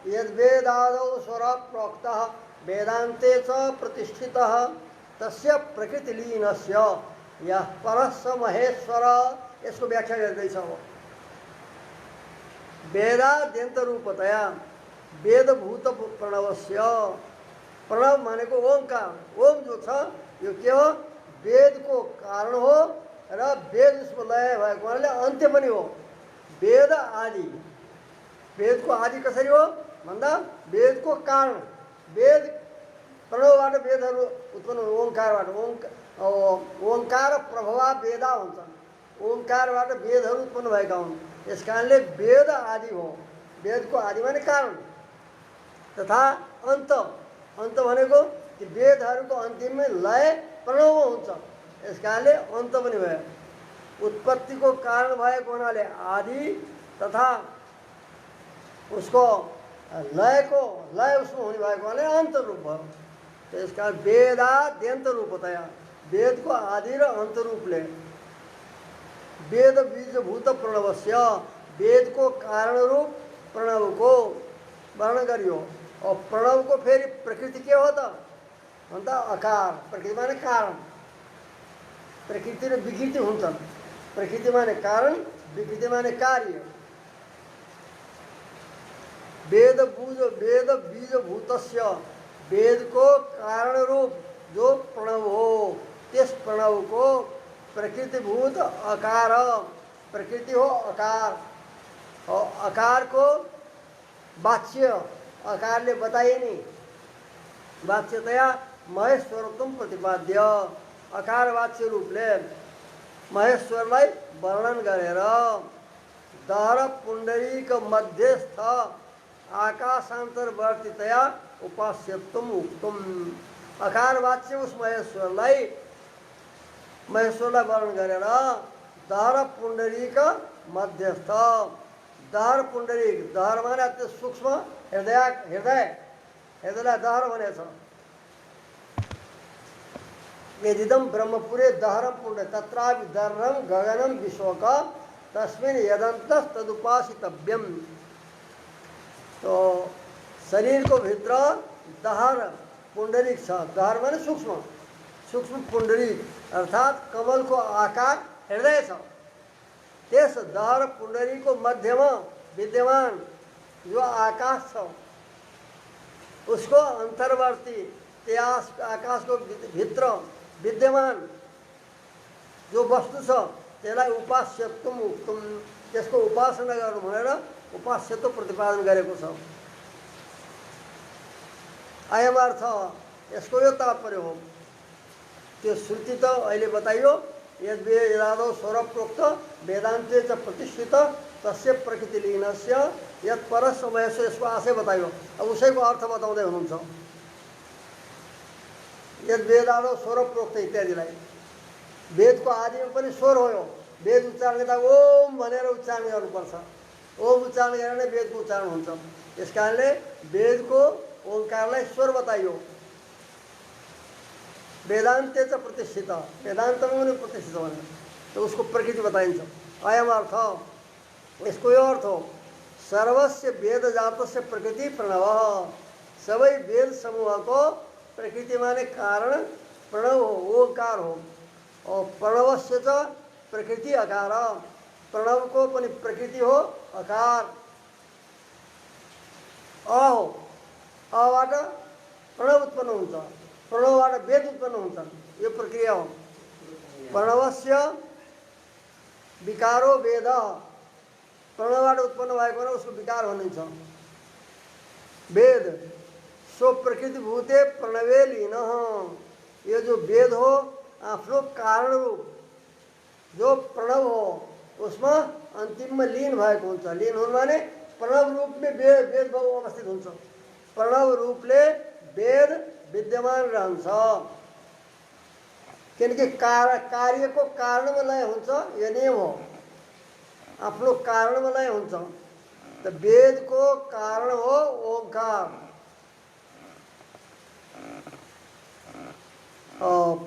यद वेदादौ स्वर प्रोक्तः वेदान्ते च प्रतिष्ठितः तस्य प्रकृतिलीनस्य यः परस्य महेश्वर। यसको व्याख्या गर्दैछ। वेदाद्यन्त रूपतया वेदभूत प्रणवस्य, प्रणव मानेको ओंकार, ओम जो छ यो के हो? वेदको कारण हो र वेद उसको लय भएको हुनाले अन्त्य पनि हो। वेद आदि, वेदको आदि कसरी हो भन्दा वेदको कारण, वेद प्रणवबाट वेदहरू उत्पन्न ओंकारबाट, ओंकार प्रभवा वेदा हुन्छन्, ओंकारबाट वेदहरू उत्पन्न भएका हुन्। यस कारणले वेद आदि हो। वेदको आदि माने कारण तथा अन्त, अन्त भनेको ती वेदहरूको अन्तिममा लय प्रणव हुन्छ। यस कारणले अन्त पनि भयो। उत्पत्तिको कारण भएको हुनाले आदि तथा उसको लयको लय उसमा हुने भएको हुनाले अन्त रूप भयो। त्यस कारण वेदाद्यन्त रूपतया, वेदको आदि र अन्त रूपले वेद बीजभूत प्रणवस्य, वेदको कारण रूप प्रणवको वर्णन गरियो। और प्रणवको फेरि प्रकृति के हो त भन्दा अकार, प्रकृति माने कारण, प्रकृति र विकृति हुन्छन्। प्रकृति माने कारण, विकृति माने कार्य। वेद बीजभूतस्य, वेदको कारण रूप जो प्रणव हो त्यस प्रणवको प्रकृतिभूत अकार, प्रकृति हो अकार। और अकार को वाच्य अकारले बताइने, वाच्यतया महेश्वरत्वम प्रतिपाद्य, अकार वाच्य रूपले महेश्वरलाई वर्णन गरेर दहर पुण्डरीक मध्यस्थ आकाशान्तर्वर्तीतया उपास्यत्वम उक्तम। अकार वाच्य उस महेश्वरलाई वर्णन गरेर दहर पुण्डरीक मध्यस्थ, दहर पुण्डरीक, दहर माने अति सूक्ष्म हृदय, हृदयलाई दहर भनेछ। यदिदं ब्रह्मपुरे दहरम पुण्ड तत्रापि दर्रम गगनम विश्वक तस्मिन् यदन्तः तदुपासितव्यम। तो शरीर को भित्र दहर पुण्डरीक छ। दहर माने सूक्ष्म, सूक्ष्म पुण्डरीक अर्थात कमल को आकार हृदय छ। त्यस दहर पुण्डरीक को मध्यमा विद्यमान जो आकाश छ, उसको अंतर्वर्ती आकाश को भित्र विद्यमान जो वस्तु छ त्यसलाई उपास्यत्वम उक्तम, त्यसको उपासना गर्नु भनेर उपास्यत्व प्रतिपादन गरेको छ। अयम अर्थ, यसको यो तात्पर्य हो। त्यो श्रुति त अहिले बताइयो यद वेदादौ स्वरप्रोक्त वेदान्ते च प्रतिष्ठित तस्य प्रकृतिलीनस्य यत् परस्य महेश्वर, यसको आशय बताइयो। अब उसैको अर्थ बताउँदै हुनुहुन्छ। यद वेदादौ स्वरप्रोक्त इत्यादिलाई, वेदको आदिमा पनि स्वर हो। यो वेद उच्चारण गर्दा ओम भनेर उच्चारण गर्नुपर्छ। ओम उच्चारण गरेर नै वेदको उच्चारण हुन्छ। यस कारणले वेदको ओंकारलाई स्वर बताइयो। वेदान्ते च प्रतिष्ठित, वेदान्तमा पनि प्रतिष्ठित भनेर तो उसको प्रकृति बताइन्छ। अयम अर्थ, यसको यो अर्थ हो सर्वस्य वेदजातस्य प्रकृति प्रणव, सबै वेद समूहको प्रकृति माने कारण प्रणव हो, ओंकार हो। और प्रणवस्य च प्रकृति अकार, प्रणव को पनि प्रकृति हो अकार। अ हो, अबाट प्रणव उत्पन्न हुन्छ। प्रणवबाट वेद उत्पन्न हुन्छ। यो प्रक्रिया हो। प्रणवस्य विकारो वेद, प्रणवबाट उत्पन्न भएको नै उसको विकार भनिन्छ। वेद सो प्रकृति भूते प्रणवे लीन, यो जो वेद हो आफ्नो कारण रूप जो प्रणव हो उसमा अन्तिममा लीन भएको हुन्छ। लीन हुनु माने प्रणव रूपले वेद भाव अवस्थित हुन्छ। प्रणव रूपले वेद विद्यमान रहन्छ, किनकि कार्यको कारणमा लय हुन्छ। यो नियम हो, आफ्नो कारणमा लय हुन्छ। त वेदको कारण हो ओंकार,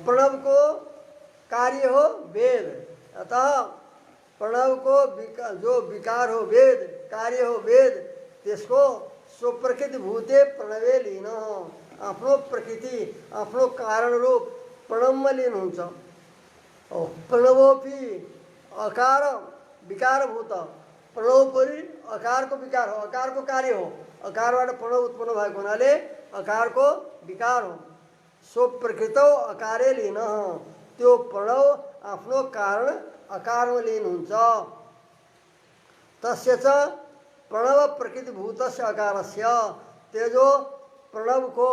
प्रणवको कार्य हो वेद। अतः प्रणवको जो विकार हो वेद, कार्य हो वेद, त्यसको स्वप्रकृति भूते प्रणवे लीन, आफ्नो प्रकृति आफ्नो कारण रूप प्रणवमा लीन हुन्छ। प्रणवोपि अकार विकारभूत, प्रणवपरि अकारको विकार हो, अकारको कार्य हो। अकारबाट प्रणव उत्पन्न भएको हुनाले अकारको विकार हो। स्वप्रकृतौ अकारे लीन, त्यो प्रणव आफ्नो कारण अकारमा लीन हुन्छ। तस्य च प्रणव प्रकृतिभूतस्य अकारस्य, त्यो जो प्रणवको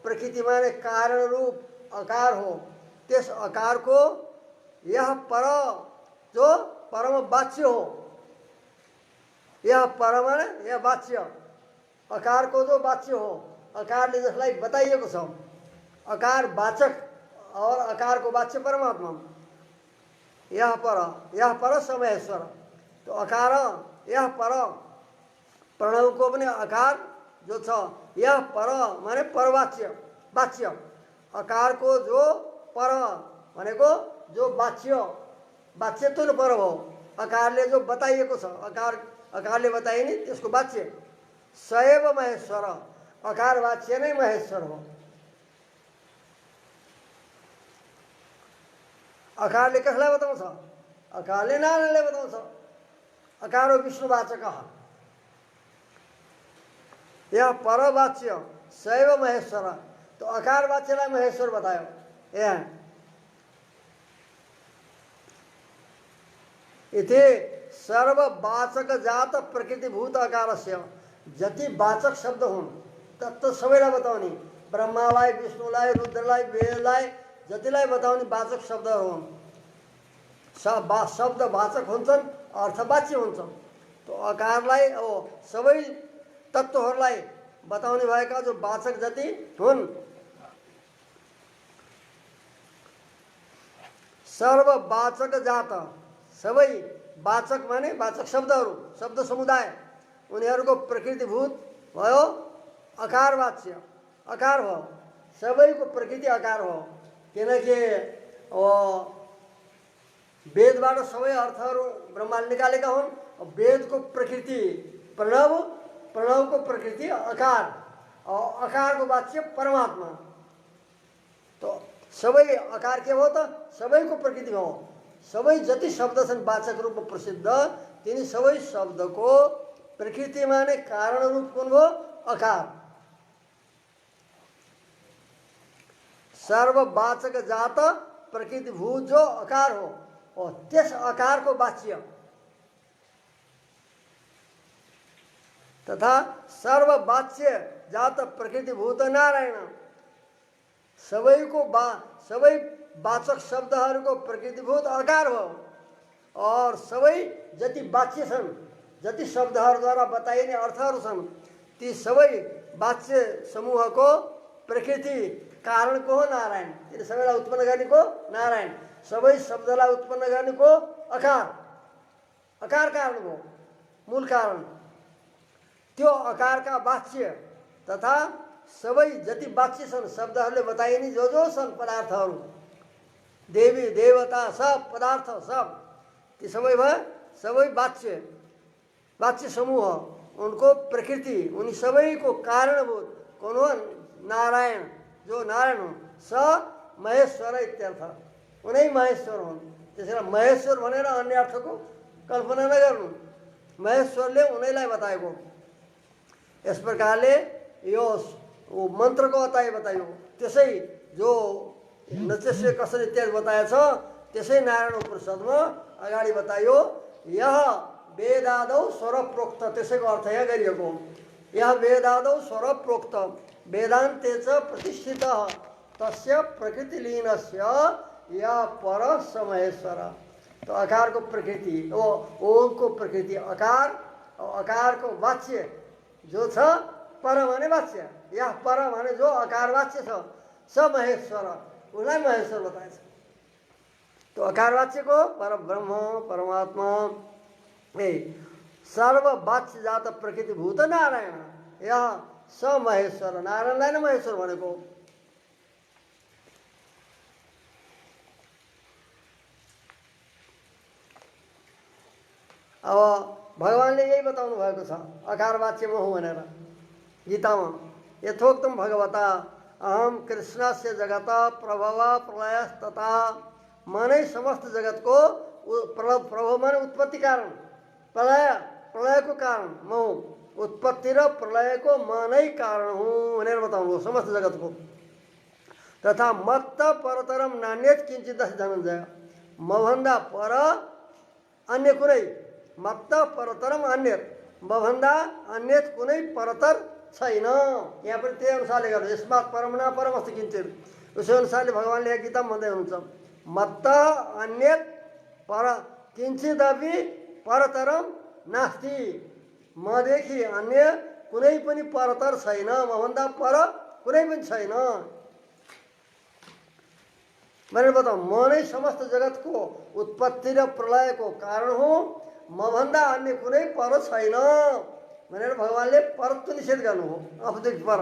प्रकृति माने कारण रूप अकार हो, त्यस अकारको यह पर जो परम वाच्य हो, यह पर माने यह वाच्य, अकारको जो वाच्य हो, अकारले जसलाई बताइएको छ, अकार वाचक और अकार को वाच्य परमात्मा। यह पर समयेश्वर, तो अकार यह पर, प्रणव को पनि अकार जो छ यह पर माने परवाच्य वाच्य, अकार को जो पर भनेको जो वाच्य वाच्यत्व पर हो, अकारले जो बताइएको छ, अकारले बताइने त्यसको वाच्य। सएव महेश्वर, अकार वाच्य नै महेश्वर हो। अकारले कसलाई बताउँछ? अकारले नारायणले बताउँछ। अकार हो विष्णुवाचक, यह परवाच्य शैव महेश्वर, तो अकार वाच्यलाई महेश्वर बतायो। यहाँ इति सर्ववाचक जात प्रकृतिभूत अकारस्य, जति वाचक शब्द हुन् तत्त सबैलाई बताउने, ब्रह्मालाई विष्णुलाई रुद्रलाई वेदलाई जतिलाई बताउने वाचक शब्दहरू हुन्। शब्द वाचक हुन्छन्, अर्थवाच्य हुन्छन्। तो अकारलाई सबै तत्त्वहरूलाई बताउने भएका जो वाचक जति हुन्, सर्ववाचक जात, सबै वाचक माने वाचक शब्दहरू, शब्द समुदाय, उनीहरूको प्रकृतिभूत भयो अकारवाच्य, अकार हो। सबैको प्रकृति अकार हो, किनकि वेदबाट सबै अर्थहरू ब्रह्माले निकालेका हुन्। वेदको प्रकृति प्रणव, प्रणवको प्रकृति अकार, अकारको वाच्य परमात्मा। तो सबै अकार के हो त सबैको प्रकृति हो। सबै जति शब्द छन् वाचक रूपमा प्रसिद्ध, तिनी सबै शब्दको प्रकृति माने कारण रूप कुन हो? अकार। सर्ववाचक जात प्रकृतिभूत जो अकार हो, और त्यस अकारको वाच्य तथा सर्ववाच्य जात प्रकृतिभूत नारायण, सबै वाचक शब्दहरूको प्रकृतिभूत अकार हो। और सबै जति वाच्य छन्, जति शब्दहरूद्वारा बताइने अर्थहरू छन्, ती सबै वाच्य समूहको प्रकृति कारण को हो नारायण। तिनी सबैलाई उत्पन्न गर्नेको नारायण, सबै शब्दलाई उत्पन्न गर्नेको अकार, अकार कारण हो, मूल कारण। त्यो अकारका वाच्य तथा सबै जति वाच्य छन्, शब्दहरूले बताइने जो जो छन् पदार्थहरू, देवी देवता सब पदार्थ सब, ती सबै भयो सबै वाच्य समूह, उनको प्रकृति, उनी सबैको कारणभूत कौन हो? नारायण, जो नारायण हुन्। स महेश्वर इत्यर्थ, उनै महेश्वर हुन्। त्यसैले महेश्वर भनेर अन्य अर्थको कल्पना नगर्नु, महेश्वरले उनैलाई बताएको। यस प्रकारले यो वो मन्त्रको अताई बतायो। त्यसै जो नचेस्य कसरी इत्यादि बताएछ त्यसै नारायण उपनिषदमा अगाडि बतायो। यह वेदादौ स्वरप्रोक्त, त्यसैको अर्थ यहाँ गरिएको। यह वेदादौ स्वरप्रोक्त वेदान्ते च प्रतिष्ठितः तस्य प्रकृतिलीनस्य या पर महेश्वर। तो अकार को प्रकृति, वो ओम को प्रकृति अकार, और अकार को वाच्य जो छ पर माने वाच्य, या पर माने जो अकार वाच्य छ स महेश्वर, उसलाई महेश्वर बताएछ। तो अकार वाच्य को पर ब्रह्म परमात्मा सर्व वाच्य जात प्रकृति भूत नारायण, यह स महेश्वर, नारायणलाई नै महेश्वर भनेको। अब भगवानले यही बताउनु भएको छ अकार वाच्य म हुँ भनेर गीतामा। यथोक्तम भगवता अहम कृष्णस्य जगत प्रभव प्रलयस्तथा, मनै समस्त जगतको प्रभव माने उत्पत्ति कारण, प्रलय प्रलयको कारण म हुँ, उत्पत्ति र प्रलयको म नै कारण हुँ भनेर बताउनु समस्त जगतको। तथा मत्त परतरम नान्यत किञ्चित् धनञ्जय, मभन्दा पर अन्य कुनै, मत्त परतरम अन्य, मभन्दा अन्य कुनै परतर छैन। यहाँ पनि त्यही अनुसारले गर्नु, यसमात् परम न परम अस्ति किञ्चित्, उसै अनुसारले भगवानले यहाँ गीतामा भन्दै हुनुहुन्छ मत्त अन्य पर किञ्चिदपि परतरम नास्ति, मदेखि अन्य कुनै पनि परतर छैन, मभन्दा पर कुनै पनि छैन भनेर बताऊ। म नै समस्त जगतको उत्पत्ति र प्रलयको कारण हुँ, मभन्दा अन्य कुनै पर छैन भनेर भगवानले परत्व निषेध गर्नु हो, अतिरिक्त पर।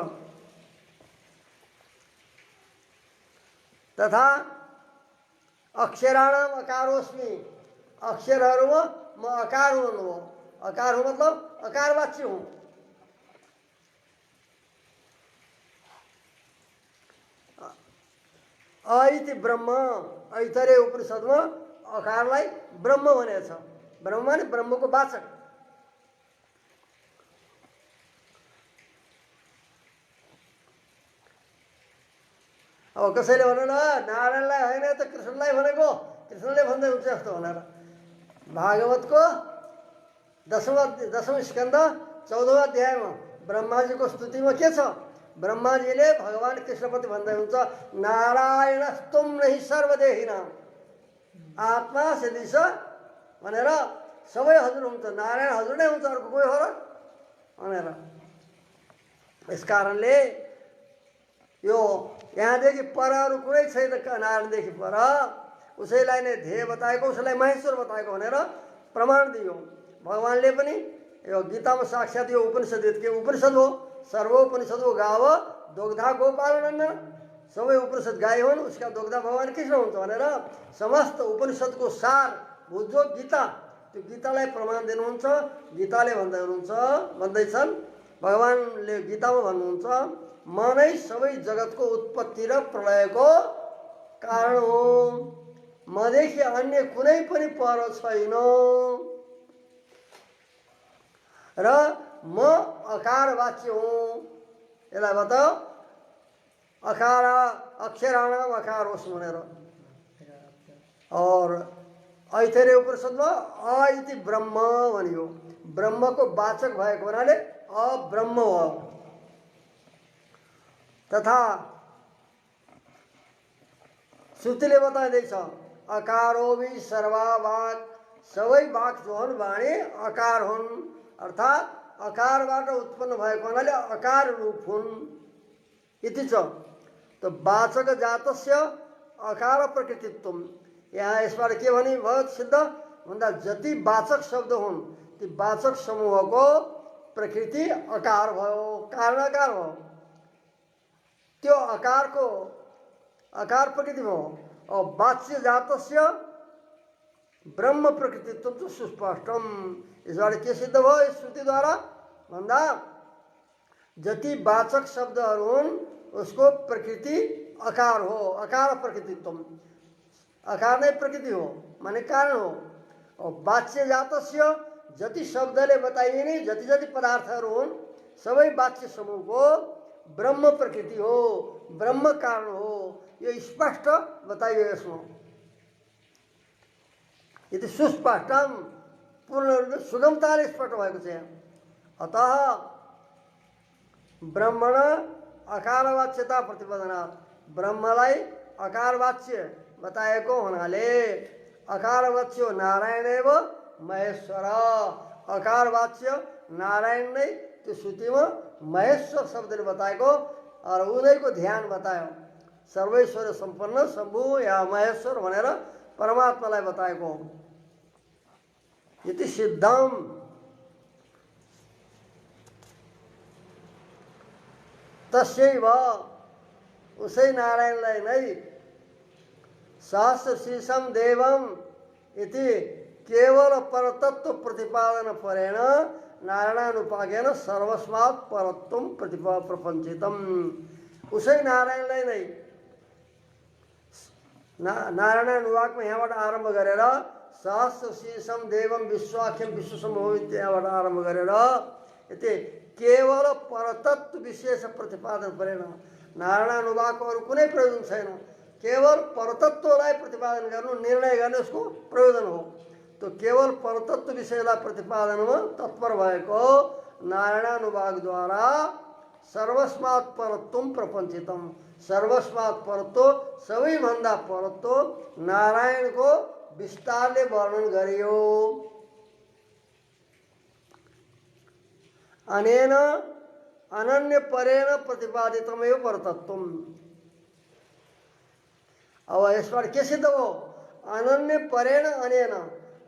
तथा अक्षराणाम अकारोस्मि, अक्षरहरूमा म अकार हुँ, अकार हुँ मतलब अकार वाच्य हुँ। ऐति ब्रह्म, ऐतरे उपनिषदमा अकारलाई ब्रह्म भनेको छ। ब्रह्म माने ब्रह्मको वाचक। अब कसैले भन्नु न नारायणलाई होइन त कृष्णलाई भनेको, कृष्णले भन्दै हुन्छ जस्तो भनेर। भागवतको 10औं स्कन्द 14औं अध्यायमा ब्रह्माजीको स्तुतिमा के छ? ब्रह्माजीले भगवान कृष्णप्रति भन्दै हुन्छ नारायणस्तुम नहि सर्वदेहिनाम, आत्मा सदृश भनेर सबै हजुर हुन्छ, नारायण हजुर नै हुन्छ, अर्को कोही हो र भनेर। यस कारणले यो यहाँदेखि पर अरू कुनै छैन नारायणदेखि पर, उसैलाई नै ध्येय बताएको, उसैलाई महेश्वर बताएको भनेर प्रमाण दियो। भगवानले पनि यो गीतामा साक्षात् यो उपनिषद के उपनिषद हो, सर्वोपनिषद हो गाव दोग्धा गोपालन, सबै उपनिषद गाई हुन्, उसका दोग्धा भगवान कृष्ण हुन्छ भनेर समस्त उपनिषदको सार बुझ्यो गीता, त्यो गीतालाई प्रमाण दिनुहुन्छ। गीताले भन्दै हुनुहुन्छ, भन्दैछन् भगवानले गीतामा भन्नुहुन्छ म नै सबै जगतको उत्पत्ति र प्रलयको कारण हो, मदेखि अन्य कुनै पनि पर छैन र म अकार वाच्य हुँ। यसलाई बताओ अकार अक्षराणाम अकार होस् भनेर। और ऐतरेय उपनिषदमा अ इति ब्रह्म भनियो, ब्रह्मको वाचक भएको हुनाले अब्रह्म हो। तथा श्रुतिले बताइँदैछ अकारो भी सर्वा वाक, सबै वाक जो हुन् वाणी अकार हुन्, अर्थात् अकारबाट उत्पन्न भएको हुनाले अकार रूप हुन् इति छ। तो वाचक जातस्य अकार प्रकृतित्वम, यहाँ यसबाट के भनी भयो सिद्ध भन्दा जति वाचक शब्द हुन् ती वाचक समूहको प्रकृति अकार भयो, कारण अकार भयो। त्यो अकारको अकार प्रकृति भयो। और वाच्य जातस्य ब्रह्म प्रकृतित्व तो सुस्पष्टम, यसबाट के सिद्ध भयो श्रुतिद्वारा भन्दा जति वाचक शब्दहरू हुन् उसको प्रकृति अकार हो, अकार प्रकृतित्व, अकार नै प्रकृति हो माने कारण हो। और वाच्य जातस्य जति शब्दले बताइने जति जति पदार्थहरू हुन् सबै वाच्य समूहको ब्रह्म प्रकृति हो, ब्रह्म कारण हो, यो स्पष्ट बताइयो यसमा। यदि सुस्पष्टम पूर्ण रूपले सुगमताले स्पष्ट भएको छ। अतः ब्रह्मण अकारवाच्यता प्रतिपादनात्, ब्रह्मलाई अकारवाच्य बताएको हुनाले अकारवाच्य नारायण एव महेश्वर, अकारवाच्य नारायण नै त्यो श्रुतिमा महेश्वर शब्दले बताएको और उनीको ध्यान बतायो। सर्वैश्वर्य सम्पन्न शम्भु या महेश्वर भनेर परमात्मालाई बताएको हो। यति सिद्धम तस्यैव, उसै नारायणलाई नै सहस्र शीर्षम देवम इति केवल परतत्व प्रतिपादन परेण नारायणानुपाकेन सर्वस्मात् परत्वम प्रपञ्चितम। उसै नारायणलाई नै नारायणानुवाकमा यहाँबाट आरम्भ गरेर सहस्र शीर्षम देवम विश्वाख्यम विश्वसमूह त्यहाँबाट आरम्भ गरेर यति केवल परतत्व विशेष प्रतिपादन परेन। नारायणानुवाकको अरू कुनै प्रयोजन छैन, केवल परतत्वलाई प्रतिपादन गर्नु, निर्णय गर्ने उसको प्रयोजन हो। तो केवल परतत्व विषयलाई प्रतिपादनमा तत्पर भएको नारायणानुवाकद्वारा सर्वस्मात् परत्वम प्रपञ्चितम, सर्वस्मात् परत्व सबैभन्दा परत्व नारायणको विस्तारले वर्णन गरियो। अनेन अनन्य परेण प्रतिपादितमेव परतत्वम। अब यसबाट के सिद्ध हो? अनन्य परेण अनेन,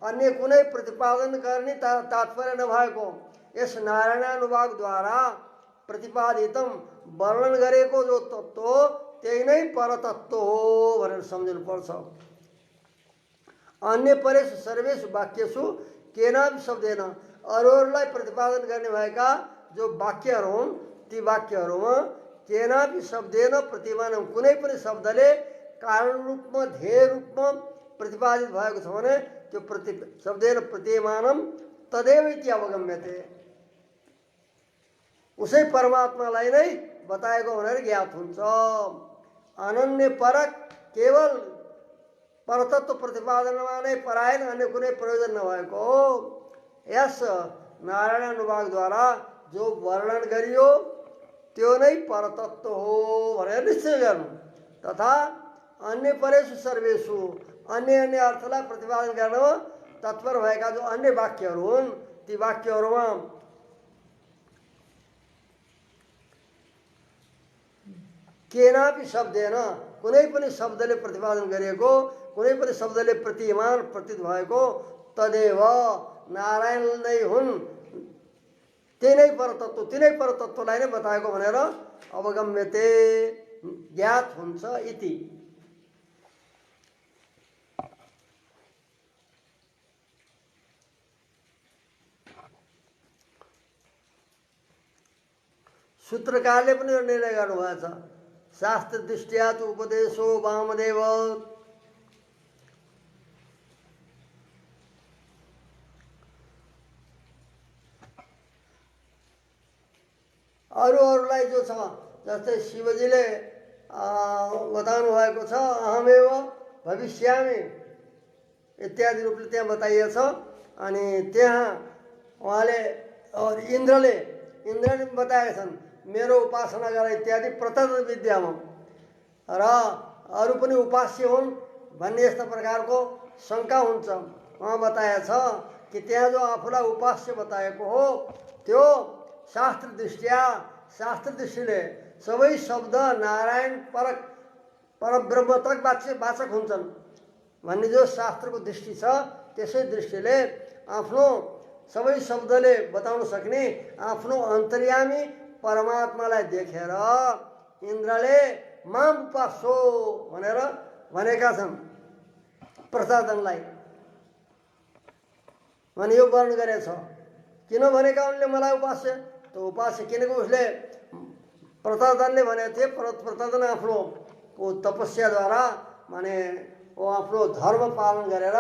अन्य कुनै प्रतिपादन गर्ने तात्पर्य नभएको यस नारायणानुवाकद्वारा प्रतिपादितम वर्णन गरेको जो तत्त्व त्यही नै परतत्व हो भनेर सम्झनुपर्छ। अन्य परेषु सर्वेषु वाक्येषु केनापि शब्देन, अरूहरूलाई प्रतिपादन गर्ने भएका जो वाक्यहरू हुन् ती वाक्यहरूमा केनापि शब्देन प्रतिपादन, कुनै पनि शब्दले कारण रूपमा ध्येय रूपमा प्रतिपादित भएको छ भने त्यो शब्देन प्रतिमानम तदेव इति अवगम्यते, उसै परमात्मालाई नै बताएको भनेर ज्ञात हुन्छ। अनन्य परक केवल परतत्व प्रतिपादनमा नै परायण, अन्य कुनै प्रयोजन नभएको यस नारायणानुवाकद्वारा जो वर्णन गरियो त्यो नै परतत्व हो भनेर निश्चय गर्नु। तथा अन्य परेषु सर्वेषु, अन्य अन्य अर्थलाई प्रतिपादन गर्नमा तत्पर भएका जो अन्य वाक्यहरू हुन् ती वाक्यहरूमा केनापि शब्देन, कुनै पनि शब्दले प्रतिपादन गरिएको, कुनै पनि शब्दले प्रतिमान प्रतीत भएको तदेव नारायण नै हुन्, त्यही नै परतत्व, तिनै परतत्वलाई नै बताएको भनेर अवगम्यते ज्ञात हुन्छ इति। सूत्रकारले पनि यो निर्णय गर्नुभएको छ। शास्त्र दृष्टिया तु उपदेशो वामदेव, अरूहरूलाई जो छ जस्तै शिवजीले बताउनु भएको छ अहमेव भविष्यामि इत्यादि रूपले त्यहाँ बताइएछ। अनि त्यहाँ उहाँले और इन्द्रले बताएका छन् मेरो उपासना गर इत्यादि प्रतत्व विद्यामा, र अरू पनि उपास्य हुन् भन्ने यस्ता प्रकारको शङ्का हुन्छ। उहाँ बताएछ कि त्यहाँ जो आफूलाई उपास्य बताएको हो त्यो शास्त्र दृष्टिले सबै शब्द नारायण परक परब्रह्म तक वाचक हुन्छन् भन्ने जो शास्त्रको दृष्टि छ त्यसै दृष्टिले आफ्नो सबै शब्दले बताउन सक्ने आफ्नो अन्तर्यामी परमात्मालाई देखेर इन्द्रले माम उपासो भनेर भनेका छन् प्रसादनलाई। भने यो वर्णन गरेछ किन भनेका उनले मलाई उपास्य, त उपास्य किनकि उसले प्रसादनले भनेको थिए प्रसादन आफ्नो तपस्याद्वारा माने वो आफ्नो धर्म पालन गरेर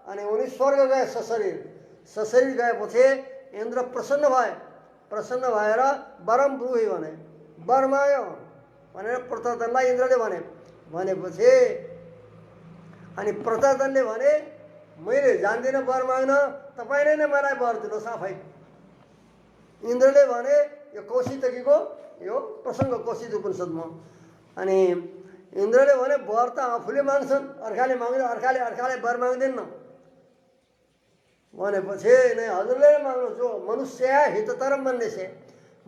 अनि उनी स्वर्ग गए सशरीर गएपछि इन्द्र प्रसन्न भएर वरम ब्रूहि भने वर माग्यो भनेर प्रतदनलाई इन्द्रले भनेपछि अनि प्रतदनले भने मैले जान्दिनँ वर माग्न, तपाईँले नै मलाई वर दिनुहोस् आफै। इन्द्रले भने यो कौशितकीको यो प्रसङ्ग कौशित उपनिषदमा। अनि इन्द्रले भने वर त आफूले माग्छन्, अर्काले माग्दैन, अर्काले वर माग्दैन भनेपछि नै हजुरले माग्नु जो मनुष्य हिततरम भन्ने छ,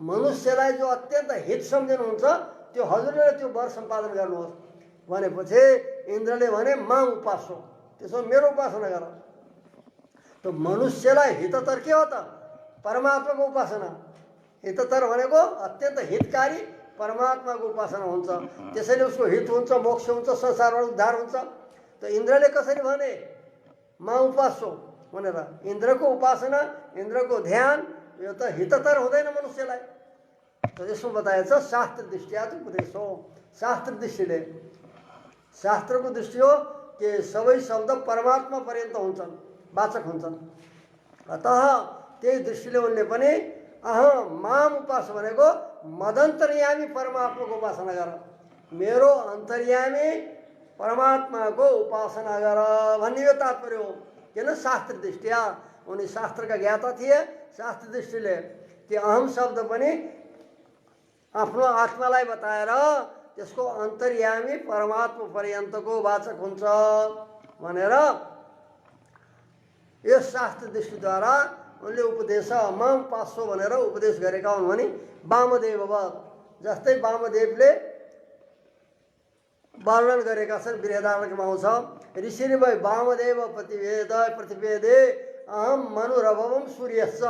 मनुष्यलाई जो अत्यन्त हित सम्झिनुहुन्छ त्यो हजुरले त्यो वर सम्पादन गर्नुहोस् भनेपछि इन्द्रले भने मां उपासो, त्यसो मेरो उपासना गर। त मनुष्यलाई हिततर के हो त? परमात्माको उपासना। हिततर भनेको अत्यन्त हितकारी परमात्माको उपासना हुन्छ, त्यसैले उसको हित हुन्छ, मोक्ष हुन्छ, संसारबाट उद्धार हुन्छ। त इन्द्रले कसरी भने मां उपासो भनेर? इन्द्रको उपासना, इन्द्रको ध्यान यो त हिततर हुँदैन मनुष्यलाई। त यसमा बताएछ शास्त्र दृष्टिया उपदेश हो। शास्त्र दृष्टिले, शास्त्रको दृष्टि हो कि सबै शब्द परमात्मा पर्यन्त हुन्छन्, वाचक हुन्छन्। अतः त्यही दृष्टिले उनले पनि माम उपास भनेको मदन्तर्यामी परमात्माको उपासना गर, मेरो अन्तर्यामी परमात्माको उपासना गर भन्ने यो तात्पर्य हो। किन? शास्त्र दृष्टिया उनी शास्त्रका ज्ञाता थिए। शास्त्र दृष्टिले कि अहम शब्द पनि आफ्नो आत्मालाई बताएर त्यसको अन्तर्यामी परमात्मा पर्यन्तको वाचक हुन्छ भनेर यस शास्त्र दृष्टिद्वारा उनले उपदेश मां उपासो भनेर उपदेश गरेका हुन् भने वामदेववत, जस्तै वामदेवले वर्णन गरेका छन्। बृहदारण्यकमा आउँछ ऋषि भई वामदेव प्रतिवेदे अहम मनुरभवम सूर्यश्च।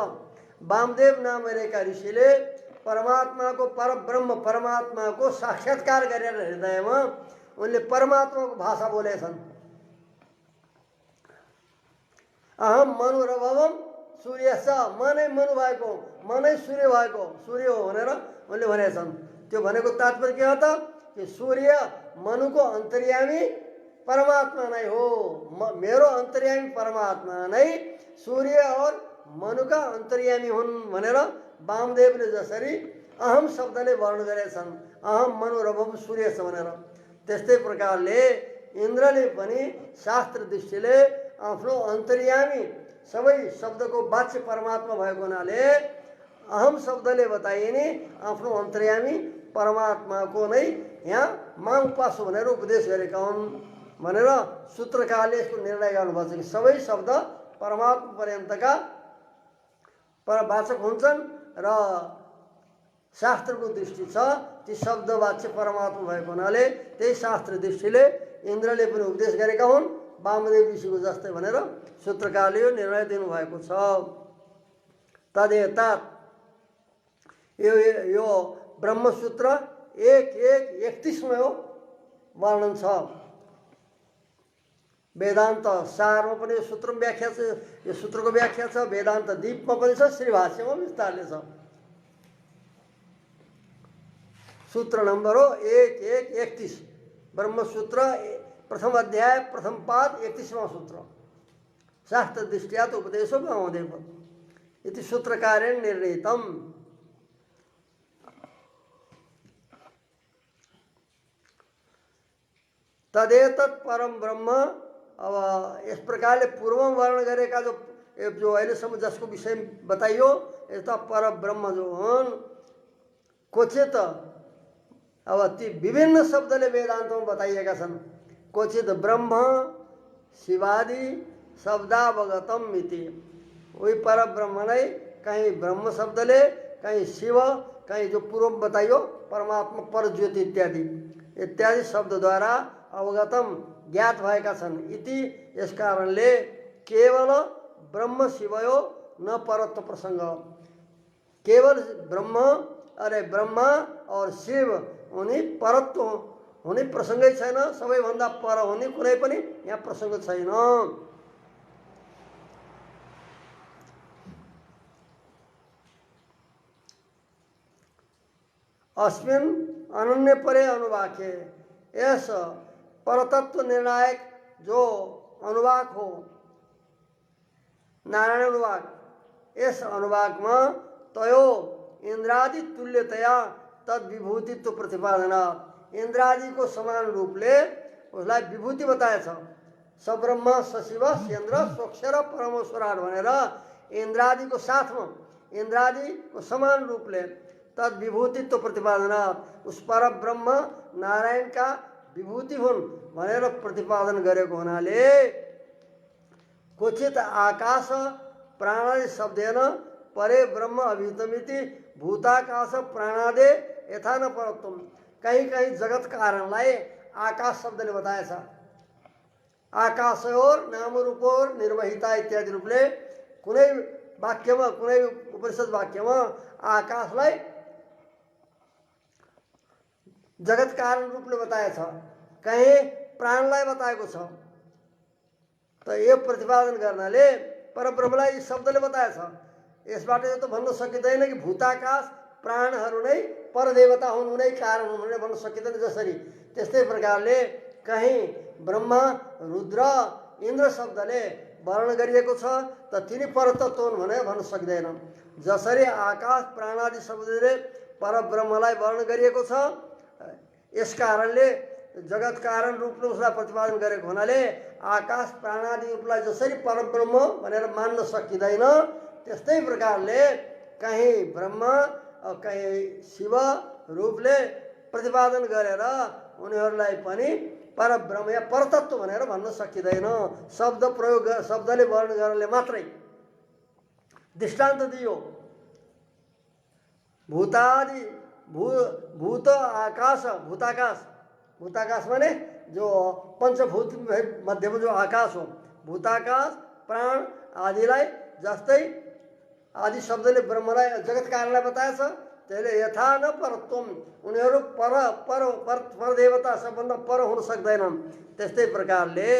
वामदेव नाम गरेका ऋषिले परमात्माको परब्रह्म परमात्माको साक्षात्कार गरेर हृदयमा उनले परमात्माको भाषा बोलेछन्। अहम मनुरभवम सूर्यश्च, मनै मनु भएको, मनै सूर्य भएको, सूर्य हो भनेर उनले भनेछन्। त्यो भनेको तात्पर्य के हो त? कि सूर्य मनुको अन्तर्यामी परमात्मा नै हो। मेरो अन्तर्यामी परमात्मा नै सूर्य और मनुका अन्तर्यामी हुन् भनेर वामदेवले जसरी अहम शब्दले वर्णन गरेछन्, अहम मनुरभवम सूर्य छ भनेर, त्यस्तै प्रकारले इन्द्रले पनि शास्त्र दृष्टिले आफ्नो अन्तर्यामी सबै शब्दको वाच्य परमात्मा भएको हुनाले अहम शब्दले बताइने आफ्नो अन्तर्यामी परमात्माको नै यहाँ मां उपासो भनेर उपदेश गरेका हुन् भनेर सूत्रकारले यसको निर्णय गर्नुभएको छ कि सबै शब्द परमात्मा पर्यन्तका वाचक हुन्छन् र शास्त्रको दृष्टि छ ती शब्द वाच्य परमात्मा भएको हुनाले त्यही शास्त्र दृष्टिले इन्द्रले पनि उपदेश गरेका हुन् वामदेव ऋषिको जस्तै भनेर सूत्रकारले यो निर्णय दिनुभएको छ। तदेतत् यो ब्रह्मसूत्र 1:1:31 यो वर्णन छ। वेदान्त सारमा पनि यो सूत्र व्याख्या छ, यो सूत्रको व्याख्या छ। वेदान्त दीपमा पनि छ, श्रीभाष्यमा विस्तारले छ। सूत्र नम्बर हो 1:1:31 ब्रह्मसूत्र प्रथम अध्याय प्रथम पाद 31वां सूत्र। शास्त्र दृष्टिया उपदेशो वामदेव इति सूत्रकारेण निर्णीतम। तदेतत् परम ब्रह्म। अब इस प्रकारले पूर्व वर्णन गरेका जो अहिलेसम्म जसको विषय बताइयो यस्ता पर ब्रह्म जो हुन् क्वचित अब ती विभिन्न शब्दले वेदान्तमा बताइएका छन्। क्वचित ब्रह्म शिवादि शब्दावगतम इति, वही पर ब्रह्म नै कहीं ब्रह्म शब्दले, कहीं शिव, कहीं जो पूर्व बताइयो परमात्मा परज्योति इत्यादि शब्दद्वारा अवगतम ज्ञात भएका छन्। इति यस कारणले केवल ब्रह्म शिवयो न परत्व प्रसंग, केवल ब्रह्म अरे ब्रह्मा और शिव उनी परत्व हुने प्रसंगै छैन, सबैभन्दा पर हुने कुनै पनि यहाँ प्रसंग छैन। अस्मिन् अनन्य परे अनुवाक्य, यस परतत्व निर्णायक जो अनुवाक हो नारायण अनुवाक, यस अनुवाक में तयो इंद्रादि तुल्यतया तद विभूतित्व प्रतिपादना। इंद्रादि को समान रूप ले उसलाई विभूति बताएछ। सब्रह्म सशिव सेन्द्र स्वक्षर परमेश्वराट भनेर इंद्रादिको साथमा इंद्रादिको समान रूपले तद विभूतित्व प्रतिपादना, उस पर ब्रह्म नारायण का विभूति हुन् भनेर प्रतिपादन गरेको हुनाले क्वचित आकाश प्राणादि शब्देन परे ब्रह्म अभितमिति भूताकाश प्राणादे यथा न परत्वम। कहीं कहीं जगत कारणलाई आकाश शब्दले बताएछ। आकाश और नाम रूप और निर्वहिता इत्यादि रूपले कुनै वाक्यमा कुनै उपनिषद वाक्यमा आकाशलाई जगत कारण रूपले बताएछ, कहीं प्राणलाई बताएको छ। त यो प्रतिपादन गर्नाले परब्रह्मलाई यी शब्दले बताएछ। यसबाट यो त भन्न सकिँदैन कि भूताकाश प्राणहरू नै परदेवता हुन्, उनै कारण हुन् भनेर भन्न सकिँदैन। जसरी त्यस्तै प्रकारले कहीं ब्रह्मा रुद्र इन्द्र शब्दले वर्णन गरिएको छ त तिनी परतत्व हुन् भनेर भन्न सकिँदैन। जसरी आकाश प्राणादि शब्दले परब्रह्मलाई वर्णन गरिएको छ, यस कारणले जगत कारण रूपले उसलाई प्रतिपादन गरेको हुनाले आकाश प्राणादि रूपलाई जसरी परब्रह्म भनेर मान्न सकिँदैन, त्यस्तै प्रकारले कहीं ब्रह्म कहीं शिव रूपले प्रतिपादन गरेर उनीहरूलाई पनि परब्रह्म या परतत्व भनेर भन्न सकिँदैन। शब्द प्रयोग शब्दले वर्णन गर्नाले मात्रै। दृष्टान्त दियो भूतादि भूत आकाश भूताकाश। भूताकाश माने जो पंचभूत मध्येमा जो आकाश हो, भूताकाश प्राण आदिलाई जस्तै आदि शब्दले ब्रह्मलाई जगत कारणलाई बताएछ। त्यसले यथा न परत्वम, उनीहरू पर पर पर परदेवता सबभन्दा पर हुन सक्दैनन्। त्यस्तै प्रकारले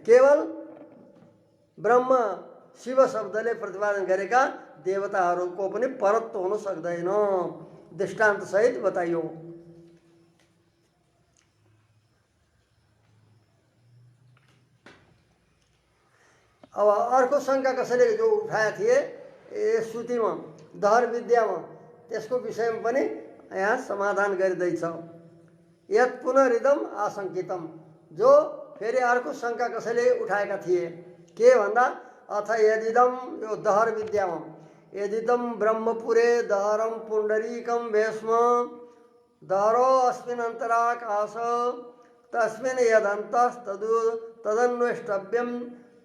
केवल ब्रह्म शिव शब्दले प्रतिपादन गरेका देवताहरूको पनि परत्व हुन सक्दैन। दृष्टान्त सहित बताइयो। अब अर्को शंका कसैले जो उठाएका थिए श्रुतिमा दहर विद्यामा, त्यसको विषयमा पनि यहाँ समाधान गरिँदैछ। यत् पुनरिदम आशंकितम, जो फेरि अर्को शंका कसैले उठाएका थिए के भन्दा अथ यदिदम यो दहर विद्यामा यदिदम ब्रह्मपुरे दहरम पुंडरीकम भीष्म दहरो अस्मिन् अंतराकाश तस्मिन् यदन्तस् तदन्वेष्टव्यम